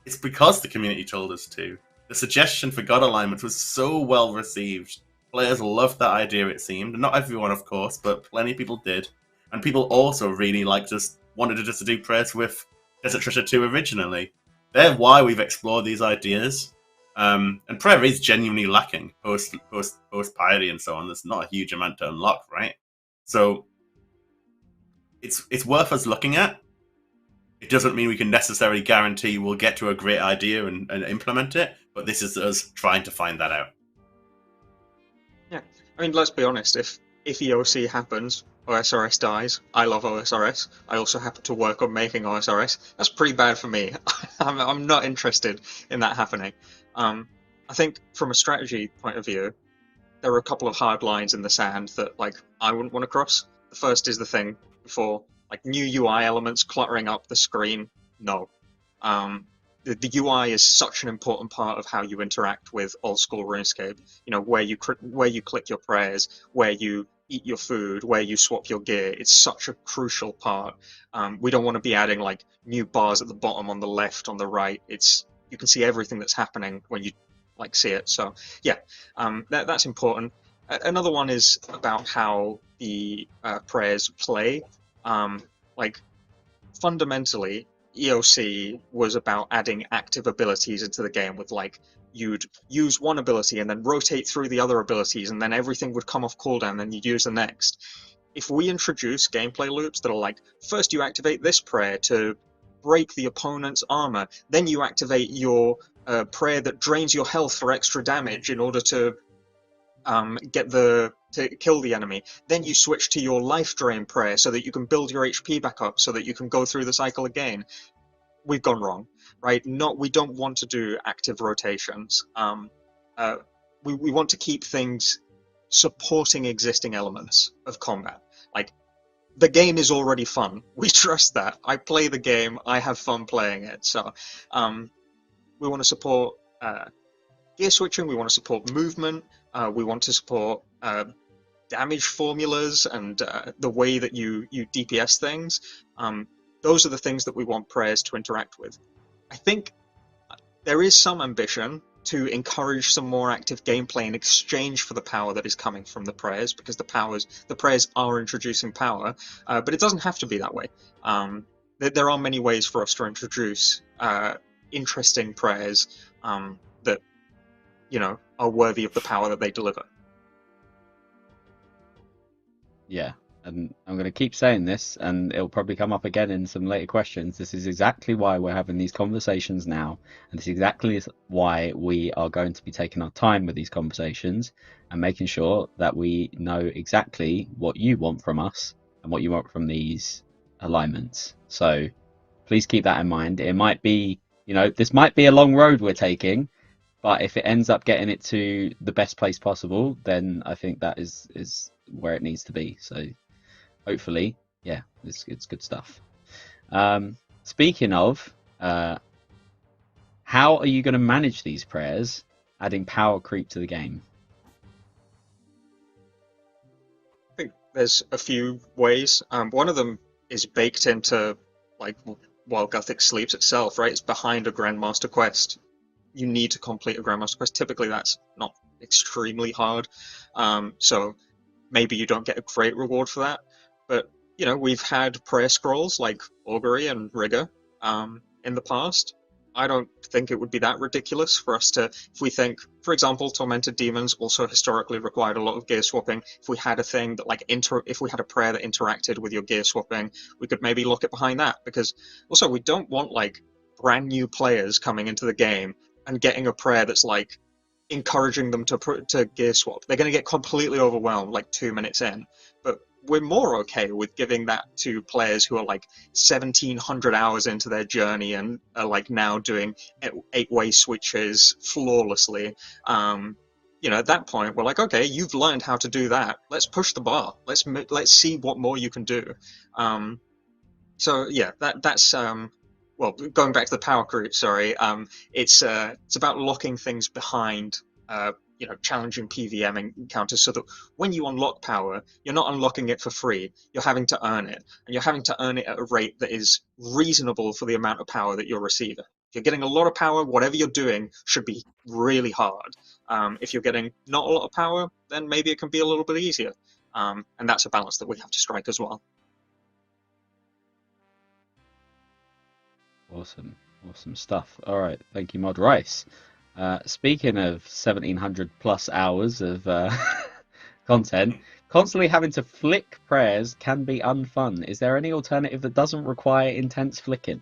is because the community told us to. The suggestion for God alignment was so well received. Players loved that idea, it seemed. Not everyone, of course, but plenty of people did. And people also really wanted to do prayers with Desert Treasure 2 originally. They're why we've explored these ideas. And prayer is genuinely lacking post piety and so on. There's not a huge amount to unlock, right? So it's worth us looking at. It doesn't mean we can necessarily guarantee we'll get to a great idea and implement it, but this is us trying to find that out. Yeah, I mean, let's be honest. If EOC happens, OSRS dies. I love OSRS. I also happen to work on making OSRS. That's pretty bad for me. I'm not interested in that happening. I think from a strategy point of view, there are a couple of hard lines in the sand that I wouldn't want to cross. The first is the thing before, new UI elements cluttering up the screen. No. The UI is such an important part of how you interact with old school RuneScape. Where you click your prayers, where you eat your food, where you swap your gear. It's such a crucial part. We don't want to be adding new bars at the bottom, on the left, on the right. You can see everything that's happening when you see it. So yeah, that's important. Another one is about how the prayers play. Fundamentally, EOC was about adding active abilities into the game with you'd use one ability and then rotate through the other abilities, and then everything would come off cooldown, and you'd use the next. If we introduce gameplay loops that are first you activate this prayer to break the opponent's armor, then you activate your prayer that drains your health for extra damage in order to to kill the enemy. Then you switch to your life drain prayer so that you can build your HP back up so that you can go through the cycle again. We've gone wrong, right? We don't want to do active rotations. We want to keep things supporting existing elements of combat. The game is already fun. We trust that. I play the game. I have fun playing it. So we want to support gear switching. We want to support movement. We want to support damage formulas and the way that you DPS things. Those are the things that we want prayers to interact with. I think there is some ambition to encourage some more active gameplay in exchange for the power that is coming from the prayers, because the prayers are introducing power, but it doesn't have to be that way. There are many ways for us to introduce interesting prayers that are worthy of the power that they deliver. Yeah, and I'm going to keep saying this, and it'll probably come up again in some later questions. This is exactly why we're having these conversations now, and this is exactly why we are going to be taking our time with these conversations and making sure that we know exactly what you want from us and what you want from these alignments. So please keep that in mind. It might be, this might be a long road we're taking, but if it ends up getting it to the best place possible, then I think that is where it needs to be. So hopefully, yeah, it's good stuff. Speaking of, how are you going to manage these prayers, adding power creep to the game? I think there's a few ways. One of them is baked into like while Gothic sleeps itself, right? It's behind a Grandmaster quest. You need to complete a Grandmaster quest. Typically, that's not extremely hard, so maybe you don't get a great reward for that. But we've had prayer scrolls like Augury and Rigor in the past. I don't think it would be that ridiculous for us to, if we think, for example, Tormented Demons also historically required a lot of gear swapping. If we had a thing that if we had a prayer that interacted with your gear swapping, we could maybe look at behind that. Because also we don't want like brand new players coming into the game and getting a prayer that's like encouraging them to gear swap. They're going to get completely overwhelmed like 2 minutes in. But we're more okay with giving that to players who are like 1,700 hours into their journey and are like now doing 8-way switches flawlessly. At that point, we're like, okay, you've learned how to do that. Let's push the bar. Let's see what more you can do. So yeah, that's well, going back to the power creep, sorry, it's about locking things behind, challenging PVM encounters, so that when you unlock power, you're not unlocking it for free. You're having to earn it, and you're having to earn it at a rate that is reasonable for the amount of power that you're receiving. If you're getting a lot of power, whatever you're doing should be really hard. If you're getting not a lot of power, then maybe it can be a little bit easier. And that's a balance that we have to strike as well. Awesome stuff. All right, thank you, Mod Rice. Speaking of 1,700 plus hours of content, constantly having to flick prayers can be unfun. Is there any alternative that doesn't require intense flicking?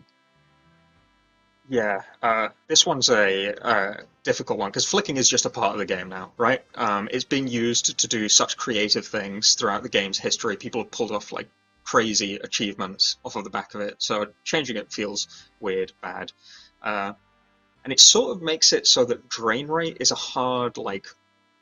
Yeah, this one's a difficult one because flicking is just a part of the game now, right? It's been used to do such creative things throughout the game's history. People have pulled off like crazy achievements off of the back of it, so changing it feels weird, bad. And it sort of makes it so that drain rate is a hard like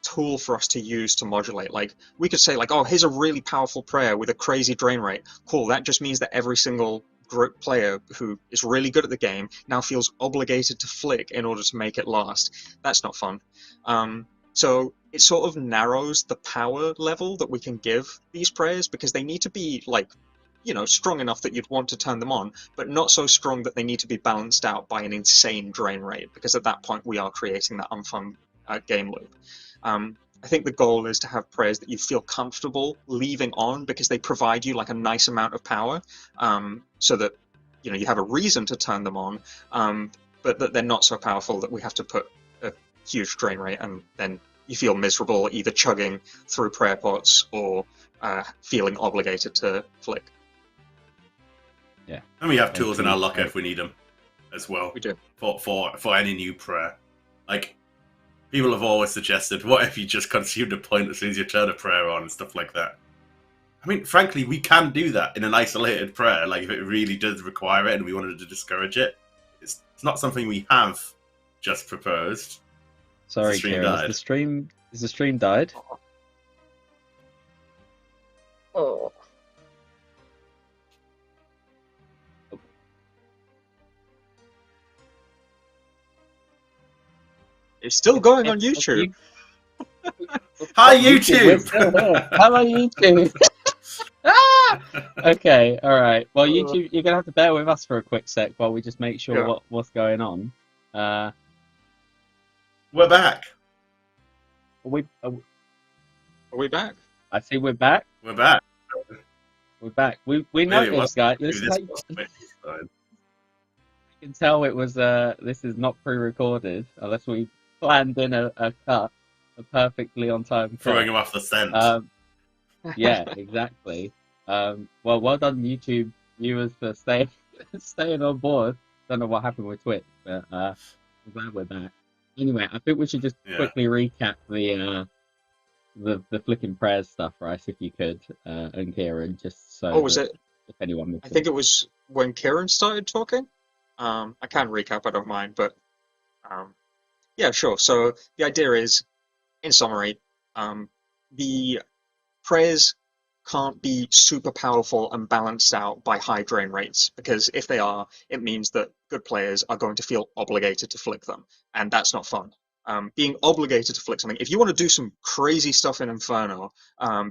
tool for us to use to modulate. Like we could say like, oh, here's a really powerful prayer with a crazy drain rate. Cool, that just means that every single group player who is really good at the game now feels obligated to flick in order to make it last. That's not fun. So it sort of narrows the power level that we can give these prayers, because they need to be like, strong enough that you'd want to turn them on, but not so strong that they need to be balanced out by an insane drain rate, because at that point we are creating that unfun game loop. I think the goal is to have prayers that you feel comfortable leaving on because they provide you like a nice amount of power, so that you have a reason to turn them on, but that they're not so powerful that we have to put a huge drain rate and then you feel miserable either chugging through prayer pots or feeling obligated to flick. Yeah, and we have tools in our locker if we need them as well. We do for any new prayer. Like, people have always suggested, what if you just consumed a point as soon as you turn a prayer on and stuff like that? I mean, frankly, we can do that in an isolated prayer. Like, if it really does require it and we wanted to discourage it, it's not something we have just proposed. Sorry, Kieren, is the stream died? Oh. It's still going on YouTube. Hi, YouTube! Hello, YouTube! Okay, all right. Well, YouTube, you're gonna have to bear with us for a quick sec while we just make sure what's going on. We're back. Are we back? I see we're back. We're back. We're back. We know this guy. You can tell it was this is not pre-recorded unless we planned in a cut, a perfectly on time cut. Throwing him off the scent. Yeah, exactly. Well done, YouTube viewers, for staying on board. Don't know what happened with Twitch, but I'm glad we're back. Anyway, I think we should just quickly recap the flicking prayers stuff, Rice, if you could, and Kieren, just so. Oh, was it? If anyone missed I think it was when Kieren started talking. I can recap, I don't mind, but yeah, sure. So the idea is, in summary, the prayers can't be super powerful and balanced out by high drain rates, because if they are, it means that good players are going to feel obligated to flick them, and that's not fun. Being obligated to flick something, if you want to do some crazy stuff in Inferno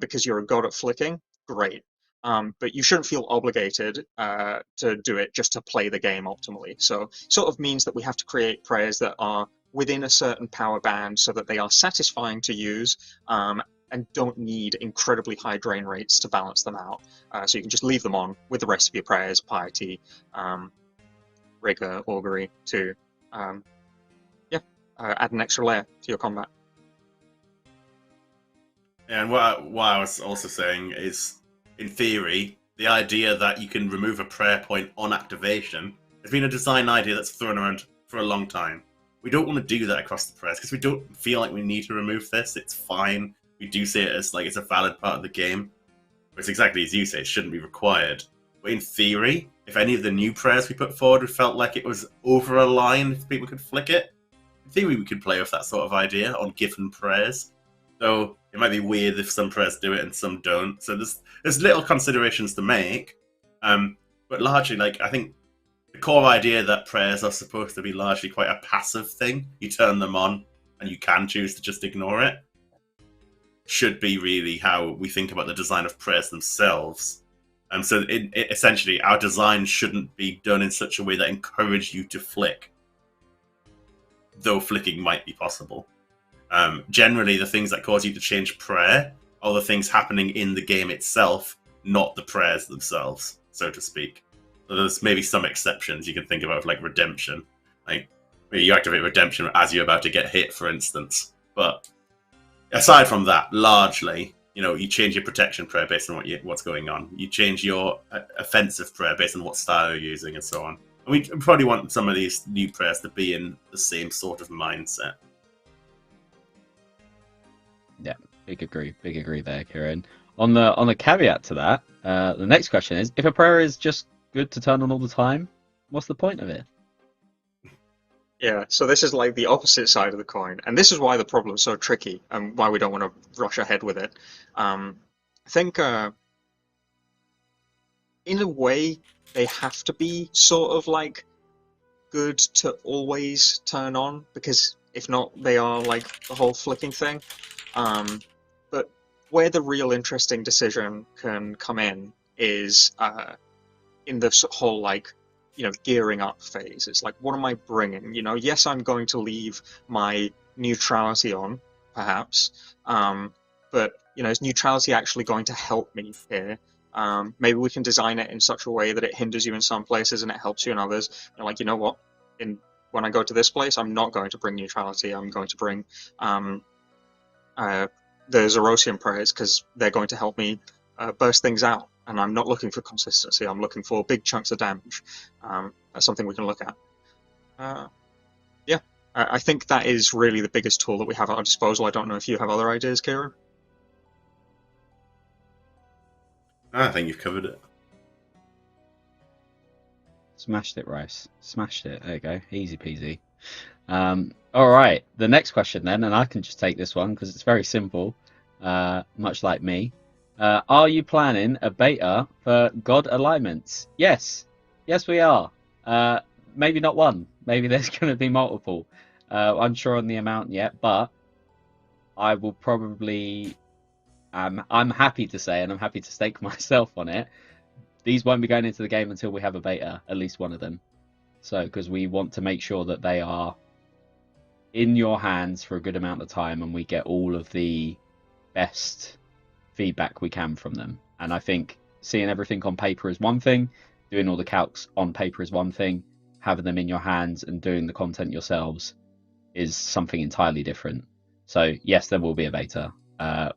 because you're a god at flicking, great. But you shouldn't feel obligated to do it just to play the game optimally. So sort of means that we have to create prayers that are within a certain power band so that they are satisfying to use and don't need incredibly high drain rates to balance them out. So you can just leave them on with the rest of your prayers, piety, rigor, augury, to add an extra layer to your combat. And what I was also saying is, in theory, the idea that you can remove a prayer point on activation has been a design idea that's thrown around for a long time. We don't want to do that across the prayers because we don't feel like we need to remove this. It's fine. We do see it as like it's a valid part of the game. But it's exactly as you say, it shouldn't be required. But in theory, if any of the new prayers we put forward, we felt like it was over a line if people could flick it, in theory we could play with that sort of idea on given prayers. So it might be weird if some prayers do it and some don't. So there's little considerations to make. But largely, like, I think the core idea that prayers are supposed to be largely quite a passive thing, you turn them on and you can choose to just ignore it, should be really how we think about the design of prayers themselves. So essentially, our design shouldn't be done in such a way that encourages you to flick, though flicking might be possible. Generally, the things that cause you to change prayer are the things happening in the game itself, not the prayers themselves, so to speak. So there's maybe some exceptions you can think about, like redemption. Like, maybe you activate redemption as you're about to get hit, for instance. But aside from that, largely, you change your protection prayer based on what's going on. You change your offensive prayer based on what style you're using, and so on. And we probably want some of these new prayers to be in the same sort of mindset. Yeah, big agree there, Kieren. On the caveat to that, the next question is: if a prayer is just good to turn on all the time, what's the point of it? Yeah, so this is like the opposite side of the coin, and this is why the problem's so tricky and why we don't want to rush ahead with it. I think, in a way, they have to be sort of like good to always turn on, because if not, they are like the whole flicking thing. But where the real interesting decision can come in is in this whole like, gearing up phase. It's like, what am I bringing? Yes, I'm going to leave my neutrality on, perhaps, but is neutrality actually going to help me here? Maybe we can design it in such a way that it hinders you in some places and it helps you in others. Like, you know what? When I go to this place, I'm not going to bring neutrality. I'm going to bring the Zerosian prayers, because they're going to help me burst things out. And I'm not looking for consistency. I'm looking for big chunks of damage. That's something we can look at. I think that is really the biggest tool that we have at our disposal. I don't know if you have other ideas, Kieren? I think you've covered it. Smashed it, Rice. Smashed it. There you go. Easy peasy. All right. The next question then, and I can just take this one because it's very simple, much like me. Are you planning a beta for God alignments? Yes. Yes, we are. Maybe not one. Maybe there's going to be multiple. I'm unsure on the amount yet, but I will probably... I'm happy to say, and I'm happy to stake myself on it, these won't be going into the game until we have a beta, at least one of them. So, because we want to make sure that they are in your hands for a good amount of time and we get all of the best feedback we can from them. And I think seeing everything on paper is one thing, doing all the calcs on paper is one thing, having them in your hands and doing the content yourselves is something entirely different. So yes, there will be a beta.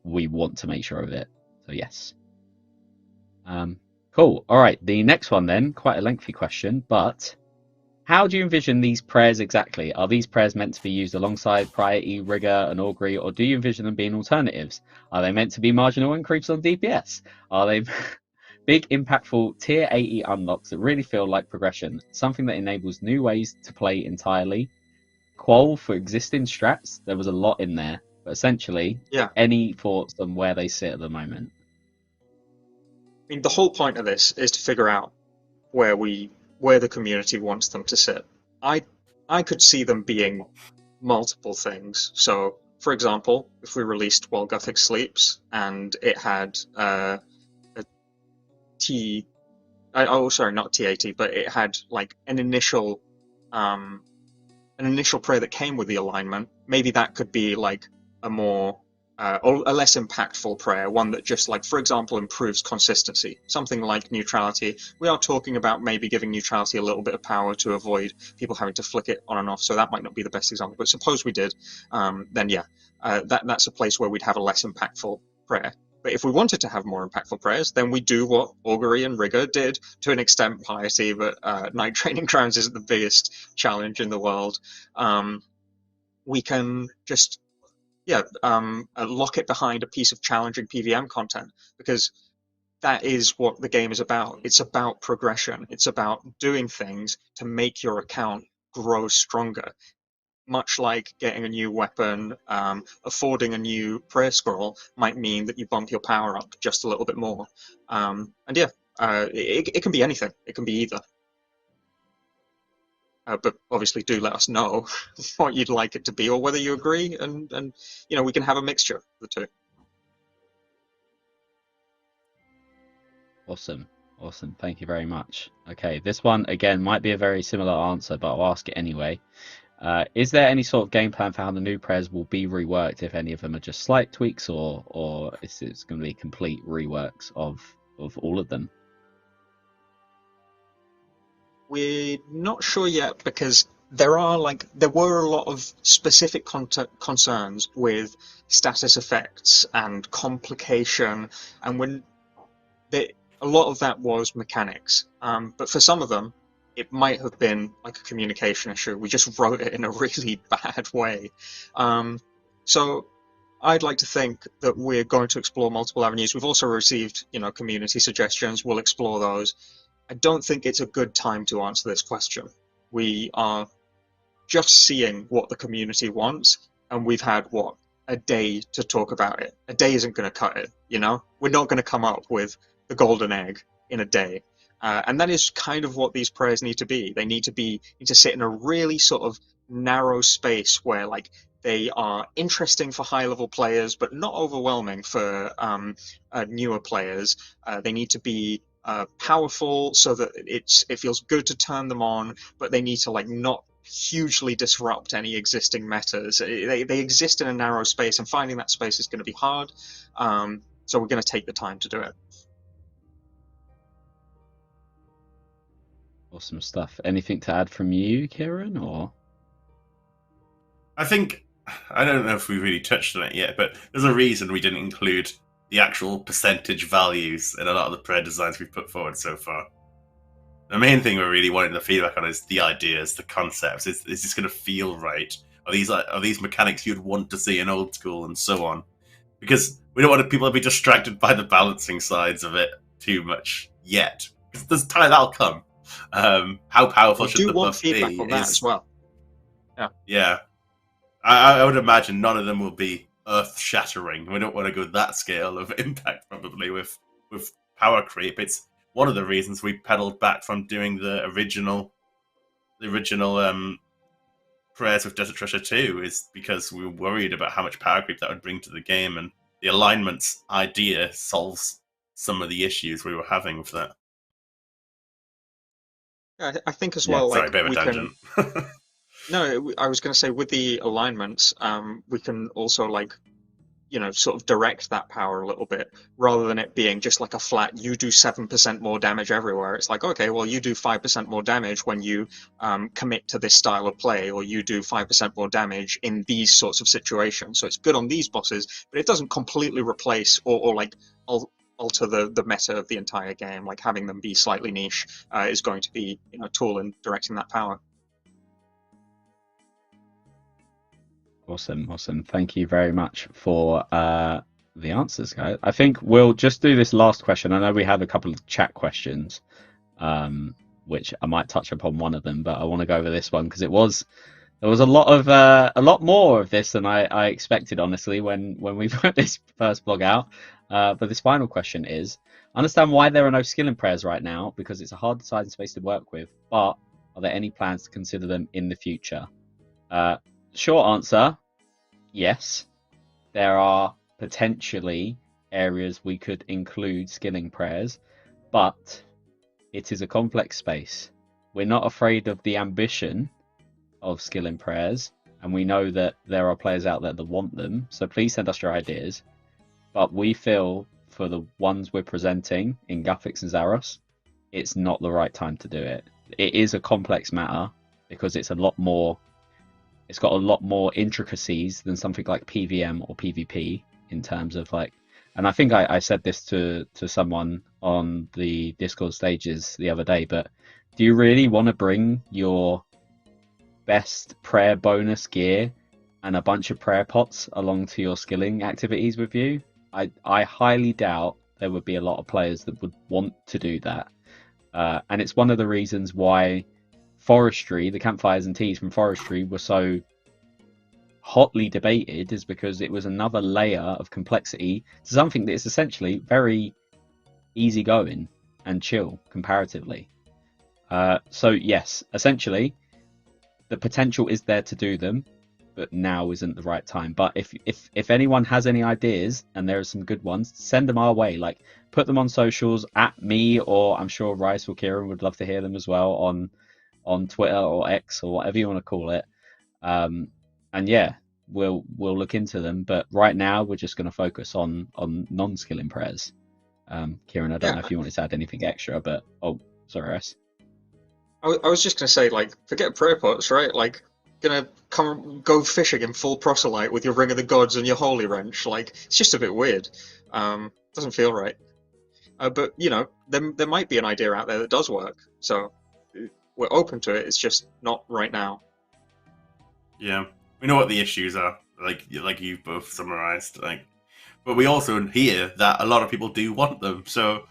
We want to make sure of it. So yes. Cool. All right. The next one then, quite a lengthy question, but how do you envision these prayers exactly? Are these prayers meant to be used alongside piety, rigor, and augury, or do you envision them being alternatives? Are they meant to be marginal increases on DPS? Are they big, impactful tier 80 unlocks that really feel like progression? Something that enables new ways to play entirely? Qual for existing strats? There was a lot in there, but essentially, Yeah. any thoughts on where they sit at the moment? mean, the whole point of this is to figure out where the community wants them to sit. I could see them being multiple things. So, for example, if we released While Gothic Sleeps and it had a T, oh sorry, not TAT, but it had like an initial prayer that came with the alignment, maybe that could be like a more or a less impactful prayer, one that just, like, for example, improves consistency, something like neutrality. We are talking about maybe giving neutrality a little bit of power to avoid people having to flick it on and off, so that might not be the best example, but suppose we did, then yeah, that's a place where we'd have a less impactful prayer. But if we wanted to have more impactful prayers, then we do what Augury and Rigor did, to an extent Piety, but Night Training Grounds isn't the biggest challenge in the world. We can just lock it behind a piece of challenging PVM content, because that is what the game is about. It's about progression. It's about doing things to make your account grow stronger. Much like getting a new weapon, affording a new prayer scroll might mean that you bump your power up just a little bit more. It can be anything. It can be either. But obviously do let us know what you'd like it to be, or whether you agree, and we can have a mixture of the two. Awesome. Thank you very much. Okay, this one again might be a very similar answer, but I'll ask it anyway. Is there any sort of game plan for how the new prayers will be reworked, if any of them are just slight tweaks, or is it going to be complete reworks of all of them? We're not sure yet, because there were a lot of specific concerns with status effects and complication, and a lot of that was mechanics. But for some of them, it might have been like a communication issue. We just wrote it in a really bad way. So I'd like to think that we're going to explore multiple avenues. We've also received, community suggestions. We'll explore those. I don't think it's a good time to answer this question. We are just seeing what the community wants, and we've had, a day to talk about it. A day isn't going to cut it, We're not going to come up with the golden egg in a day. And that is kind of what these prayers need to be. They need to sit in a really sort of narrow space where, like, they are interesting for high-level players, but not overwhelming for newer players. They need to be powerful, so that it feels good to turn them on, but they need to, like, not hugely disrupt any existing metas. They exist in a narrow space, and finding that space is going to be hard. So we're going to take the time to do it. Awesome stuff. Anything to add from you, Kieren, or? I think, I don't know if we really touched on it yet, but there's a reason we didn't include the actual percentage values in a lot of the prayer designs we've put forward so far. The main thing we're really wanting the feedback on is the ideas, the concepts. Is this going to feel right? Are these mechanics you'd want to see in old school, and so on? Because we don't want people to be distracted by the balancing sides of it too much yet. Because there's time that'll come. How powerful should the buff be? Feedback on that as well. Yeah. I would imagine none of them will be earth-shattering. We don't want to go that scale of impact, probably, with power creep. It's one of the reasons we pedaled back from doing the original prayers with Desert Treasure 2, is because we were worried about how much power creep that would bring to the game, and the alignments idea solves some of the issues we were having with that. Yeah, I think as well. Sorry, bit of a tangent. No, I was going to say, with the alignments, we can also, like, sort of direct that power a little bit, rather than it being just like a flat, you do 7% more damage everywhere. It's like, okay, well, you do 5% more damage when you commit to this style of play, or you do 5% more damage in these sorts of situations. So it's good on these bosses, but it doesn't completely replace or like alter the meta of the entire game. Like, having them be slightly niche is going to be a tool in directing that power. Awesome. Thank you very much for the answers, guys. I think we'll just do this last question. I know we have a couple of chat questions, which I might touch upon one of them, but I want to go over this one because there was a lot more of this than I expected, honestly, when we put this first blog out. But this final question is: understand why there are no skilling prayers right now, because it's a hard deciding space to work with. But are there any plans to consider them in the future? Short answer: yes. There are potentially areas we could include skilling prayers, but it is a complex space. We're not afraid of the ambition of skilling prayers, and we know that there are players out there that want them, so please send us your ideas. But we feel for the ones we're presenting in Guthix and Zaros, it's not the right time to do it. It is a complex matter because it's got a lot more intricacies than something like PVM or PvP in terms of like, and I think I said this to someone on the Discord stages the other day, but do you really want to bring your best prayer bonus gear and a bunch of prayer pots along to your skilling activities with you? I highly doubt there would be a lot of players that would want to do that. And it's one of the reasons why Forestry, the campfires and teas from Forestry were so hotly debated, is because it was another layer of complexity to something that is essentially very easygoing and chill comparatively. So yes, essentially, the potential is there to do them, but now isn't the right time. But if anyone has any ideas, and there are some good ones, send them our way. Like, put them on socials at me, or I'm sure Rice or Kieren would love to hear them as well on Twitter or X or whatever you want to call it. And yeah, we'll look into them. But right now, we're just going to focus on non-skilling prayers. Kieren, I don't know if you wanted to add anything extra, but sorry, Rice. I was just gonna say, like, forget prayer pots, right? Like, gonna go fishing in full proselyte with your Ring of the Gods and your Holy Wrench. Like, it's just a bit weird. Doesn't feel right. But you know, there might be an idea out there that does work. So we're open to it. It's just not right now. Yeah, we know what the issues are. Like you've both summarized. Like, but we also hear that a lot of people do want them. So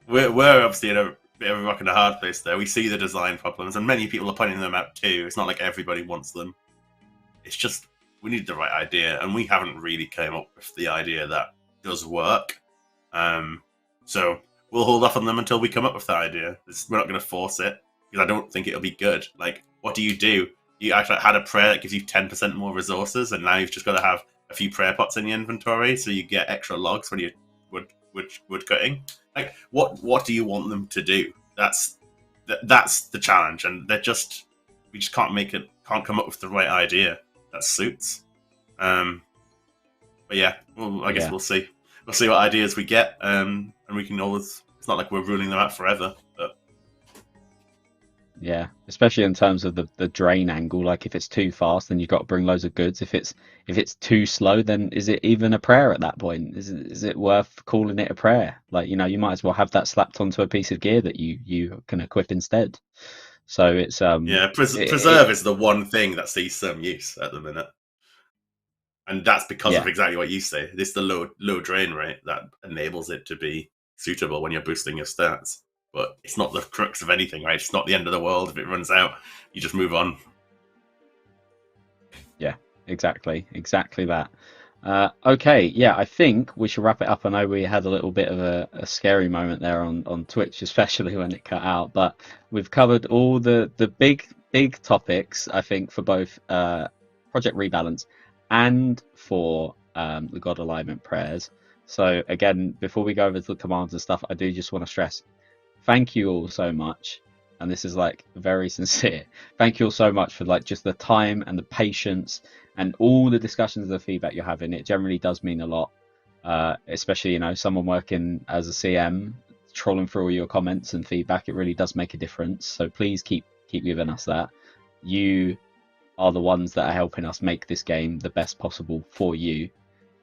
we're obviously in a bit of a rock and a hard place there. We see the design problems, and many people are pointing them out too. It's not like everybody wants them. It's just we need the right idea, and we haven't really come up with the idea that does work. So we'll hold off on them until we come up with that idea. We're not going to force it because I don't think it'll be good. Like, what do? You actually had a prayer that gives you 10% more resources, and now you've just got to have a few prayer pots in your inventory, so you get extra logs when you wood cutting. Like, what do you want them to do? That's the challenge, and we just can't come up with the right idea that suits. But yeah, well, I guess we'll see. We'll see what ideas we get, and we can always. It's not like we're ruling them out forever, but yeah, especially in terms of the drain angle. Like, if it's too fast, then you've got to bring loads of goods. If it's too slow, then is it even a prayer at that point? Is it worth calling it a prayer? Like, you know, you might as well have that slapped onto a piece of gear that you can equip instead. So it's preserve is the one thing that sees some use at the minute, and that's because of exactly what you say. This the low drain rate that enables it to be suitable when you're boosting your stats. But it's not the crux of anything, right? It's not the end of the world. If it runs out, you just move on. Yeah, exactly that. Okay, yeah, I think we should wrap it up. I know we had a little bit of a scary moment there on Twitch, especially when it cut out. But we've covered all the big topics, I think, for both Project Rebalance and for the God Alignment prayers. So again, before we go over to the commands and stuff, I do just want to stress, thank you all so much, and this is like very sincere. Thank you all so much for like just the time and the patience and all the discussions and the feedback you're having. It generally does mean a lot, especially, you know, someone working as a CM, trolling through all your comments and feedback. It really does make a difference. So please keep giving us that. You are the ones that are helping us make this game the best possible for you,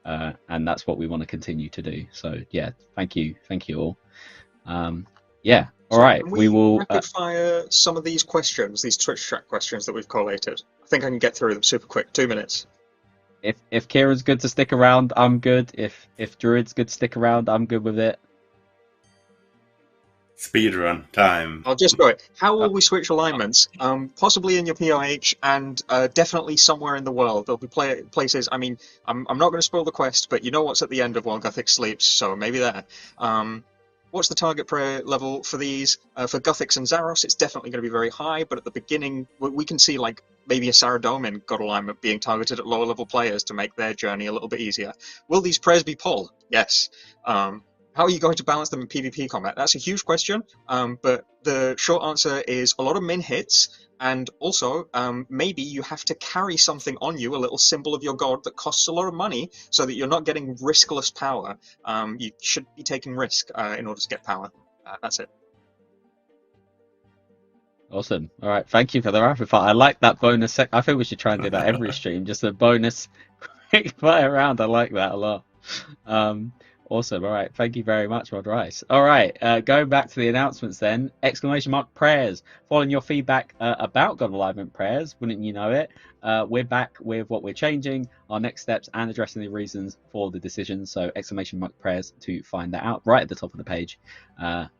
and that's what we want to continue to do. So yeah, thank you all. Yeah, all right. We will rapid fire some of these questions, these Twitch chat questions that we've collated. I think I can get through them super quick. 2 minutes. If Kieran's good to stick around, I'm good. If Druid's good to stick around, I'm good with it. Speedrun time. I'll just go it. How will we switch alignments? Possibly in your POH, and definitely somewhere in the world. There'll be places. I mean, I'm not going to spoil the quest, but you know what's at the end of While Gothic Sleeps, so maybe there. What's the target prayer level for these? For Gothics and Zaros, it's definitely going to be very high, but at the beginning, we can see like maybe a Saradomin God alignment being targeted at lower level players to make their journey a little bit easier. Will these prayers be pull? Yes. How are you going to balance them in PvP combat? That's a huge question, but the short answer is a lot of min hits, and also maybe you have to carry something on you, a little symbol of your god that costs a lot of money, so that you're not getting riskless power. You should be taking risk in order to get power. That's it. Awesome. All right. Thank you for the rapid fire. I like that bonus. I think we should try and do that every stream. Just a bonus quick fire round. I like that a lot. Awesome. All right. Thank you very much, Mods Rice. All right. Going back to the announcements then. ! Prayers. Following your feedback about God Alignment prayers, wouldn't you know it? We're back with what we're changing, our next steps, and addressing the reasons for the decision. So ! Prayers to find that out right at the top of the page.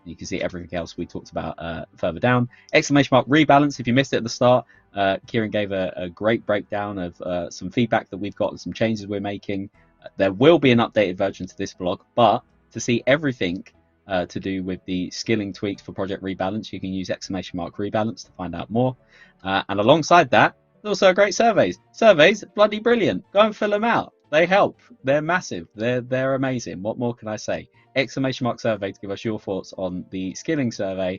You can see everything else we talked about further down. ! Rebalance. If you missed it at the start, Kieren gave a great breakdown of some feedback that we've got and some changes we're making. There will be an updated version to this vlog, but to see everything to do with the skilling tweaks for Project Rebalance, you can use ! Rebalance to find out more. And alongside that, there's also a great surveys. Surveys, bloody brilliant. Go and fill them out. They help. They're massive. They're amazing. What more can I say? ! Survey to give us your thoughts on the skilling survey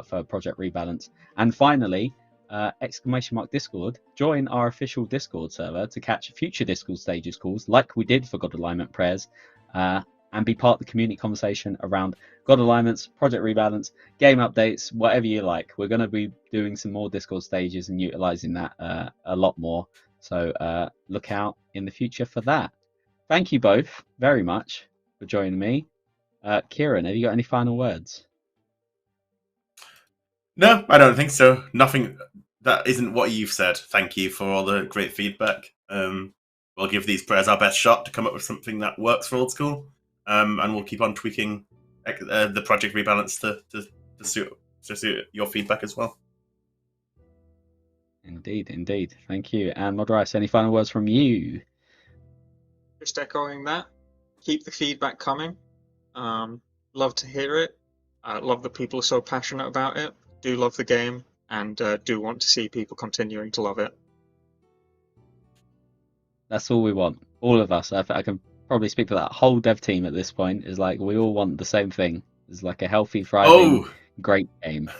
for Project Rebalance. And finally, ! Discord, join our official Discord server to catch future Discord stages calls like we did for God Alignment prayers, and be part of the community conversation around God Alignments, Project Rebalance, game updates, whatever you like. We're going to be doing some more Discord stages and utilizing that a lot more, so look out in the future for that. Thank you both very much for joining me. Kieren, have you got any final words? No, I don't think so. Nothing that isn't what you've said. Thank you for all the great feedback. We'll give these prayers our best shot to come up with something that works for old school, and we'll keep on tweaking the Project Rebalance to suit your feedback as well. Indeed. Thank you. And Mods Rice, any final words from you? Just echoing that. Keep the feedback coming. Love to hear it. Love that people are so passionate about it. Do love the game, and do want to see people continuing to love it. That's all we want. All of us. I can probably speak for that whole dev team at this point. Is like we all want the same thing. It's like a healthy, thriving, great game.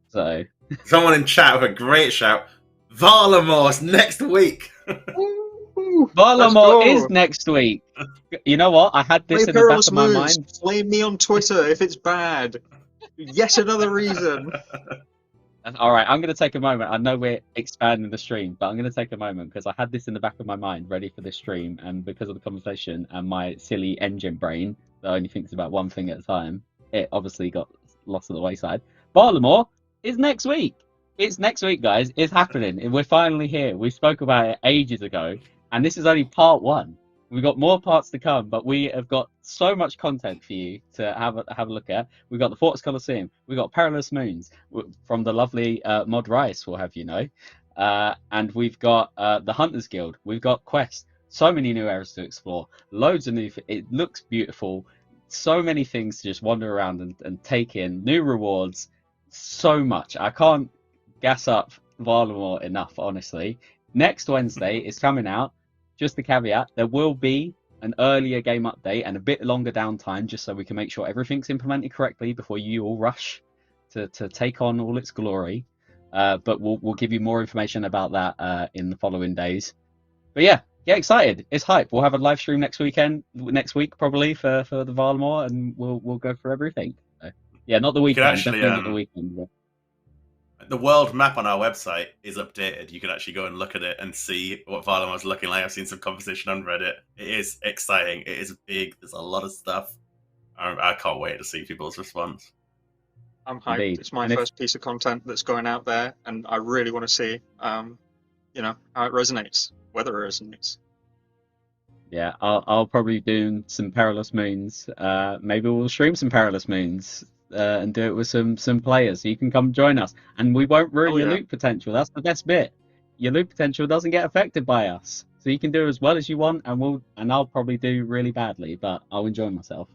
So someone in chat with a great shout. Varlamore's next week. Varlamore is next week. You know what? I had this in the back of my mind. Flame me on Twitter if it's bad. Yet another reason. All right, I'm going to take a moment. I know we're expanding the stream, but I'm going to take a moment because I had this in the back of my mind ready for this stream, and because of the conversation and my silly engine brain that only thinks about one thing at a time, it obviously got lost on the wayside. Varlamore is next week. It's next week, guys. It's happening. We're finally here. We spoke about it ages ago, and this is only part one. We've got more parts to come, but we have got so much content for you to have a look at. We've got the Fortress Colosseum. We've got Perilous Moons from the lovely Mods Rice, we'll have you know. And we've got the Hunters Guild. We've got quests. So many new areas to explore. Loads of new... It looks beautiful. So many things to just wander around and take in. New rewards. So much. I can't gas up Varlamore enough, honestly. Next Wednesday is coming out. Just a caveat, there will be an earlier game update and a bit longer downtime just so we can make sure everything's implemented correctly before you all rush to take on all its glory. But we'll give you more information about that in the following days. But yeah, get excited. It's hype. We'll have a live stream next week probably for the Varlamore, and we'll go through everything. So, yeah, not the weekend. Actually, definitely not the weekend. But... The world map on our website is updated. You can actually go and look at it and see what Varlamore's looking like. I've seen some conversation on Reddit. It is exciting. It is big. There's a lot of stuff. I can't wait to see people's response. I'm hyped. Indeed. It's my first piece of content that's going out there, and I really want to see, how it resonates, whether it resonates. Yeah, I'll probably do some Perilous Moons. Maybe we'll stream some Perilous Moons and do it with some players. So you can come join us, and we won't ruin Oh, your yeah. loot potential. That's the best bit. Your loot potential doesn't get affected by us, so you can do as well as you want, and I'll probably do really badly, but I'll enjoy myself.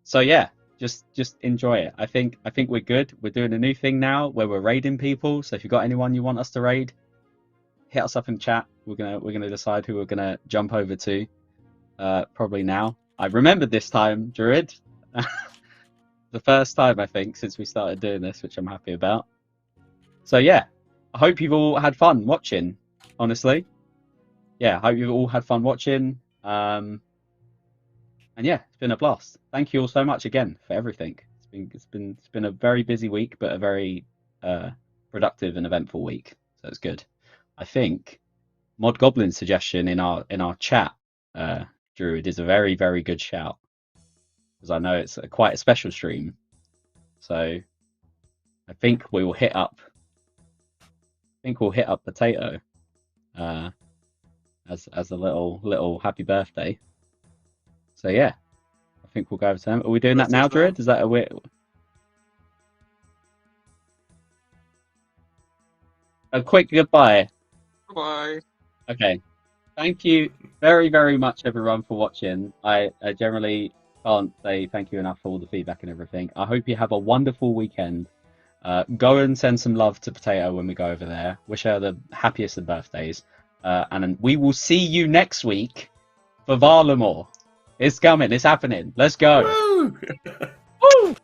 So yeah, just enjoy it. I think we're good. We're doing a new thing now where we're raiding people. So if you've got anyone you want us to raid, hit us up in chat. We're gonna decide who we're gonna jump over to. Probably now. I remembered this time, Druid. The first time I think since we started doing this, which I'm happy about. So yeah, I hope you've all had fun watching. Honestly, yeah, I hope you've all had fun watching. And yeah, it's been a blast. Thank you all so much again for everything. It's been a very busy week, but a very productive and eventful week. So it's good. I think Mod Goblin's suggestion in our chat, Druid, is a very, very good shout, because I know it's quite a special stream. So I think we'll hit up Potato as a little happy birthday. So yeah, I think we'll go over to them. Are we doing that now, Druid? Is that a weird? A quick goodbye. Bye. Okay. Thank you very, very much, everyone, for watching. I generally can't say thank you enough for all the feedback and everything. I hope you have a wonderful weekend. Go and send some love to Potato when we go over there. Wish her the happiest of birthdays. And we will see you next week for Varlamore. It's coming. It's happening. Let's go. Woo! Woo!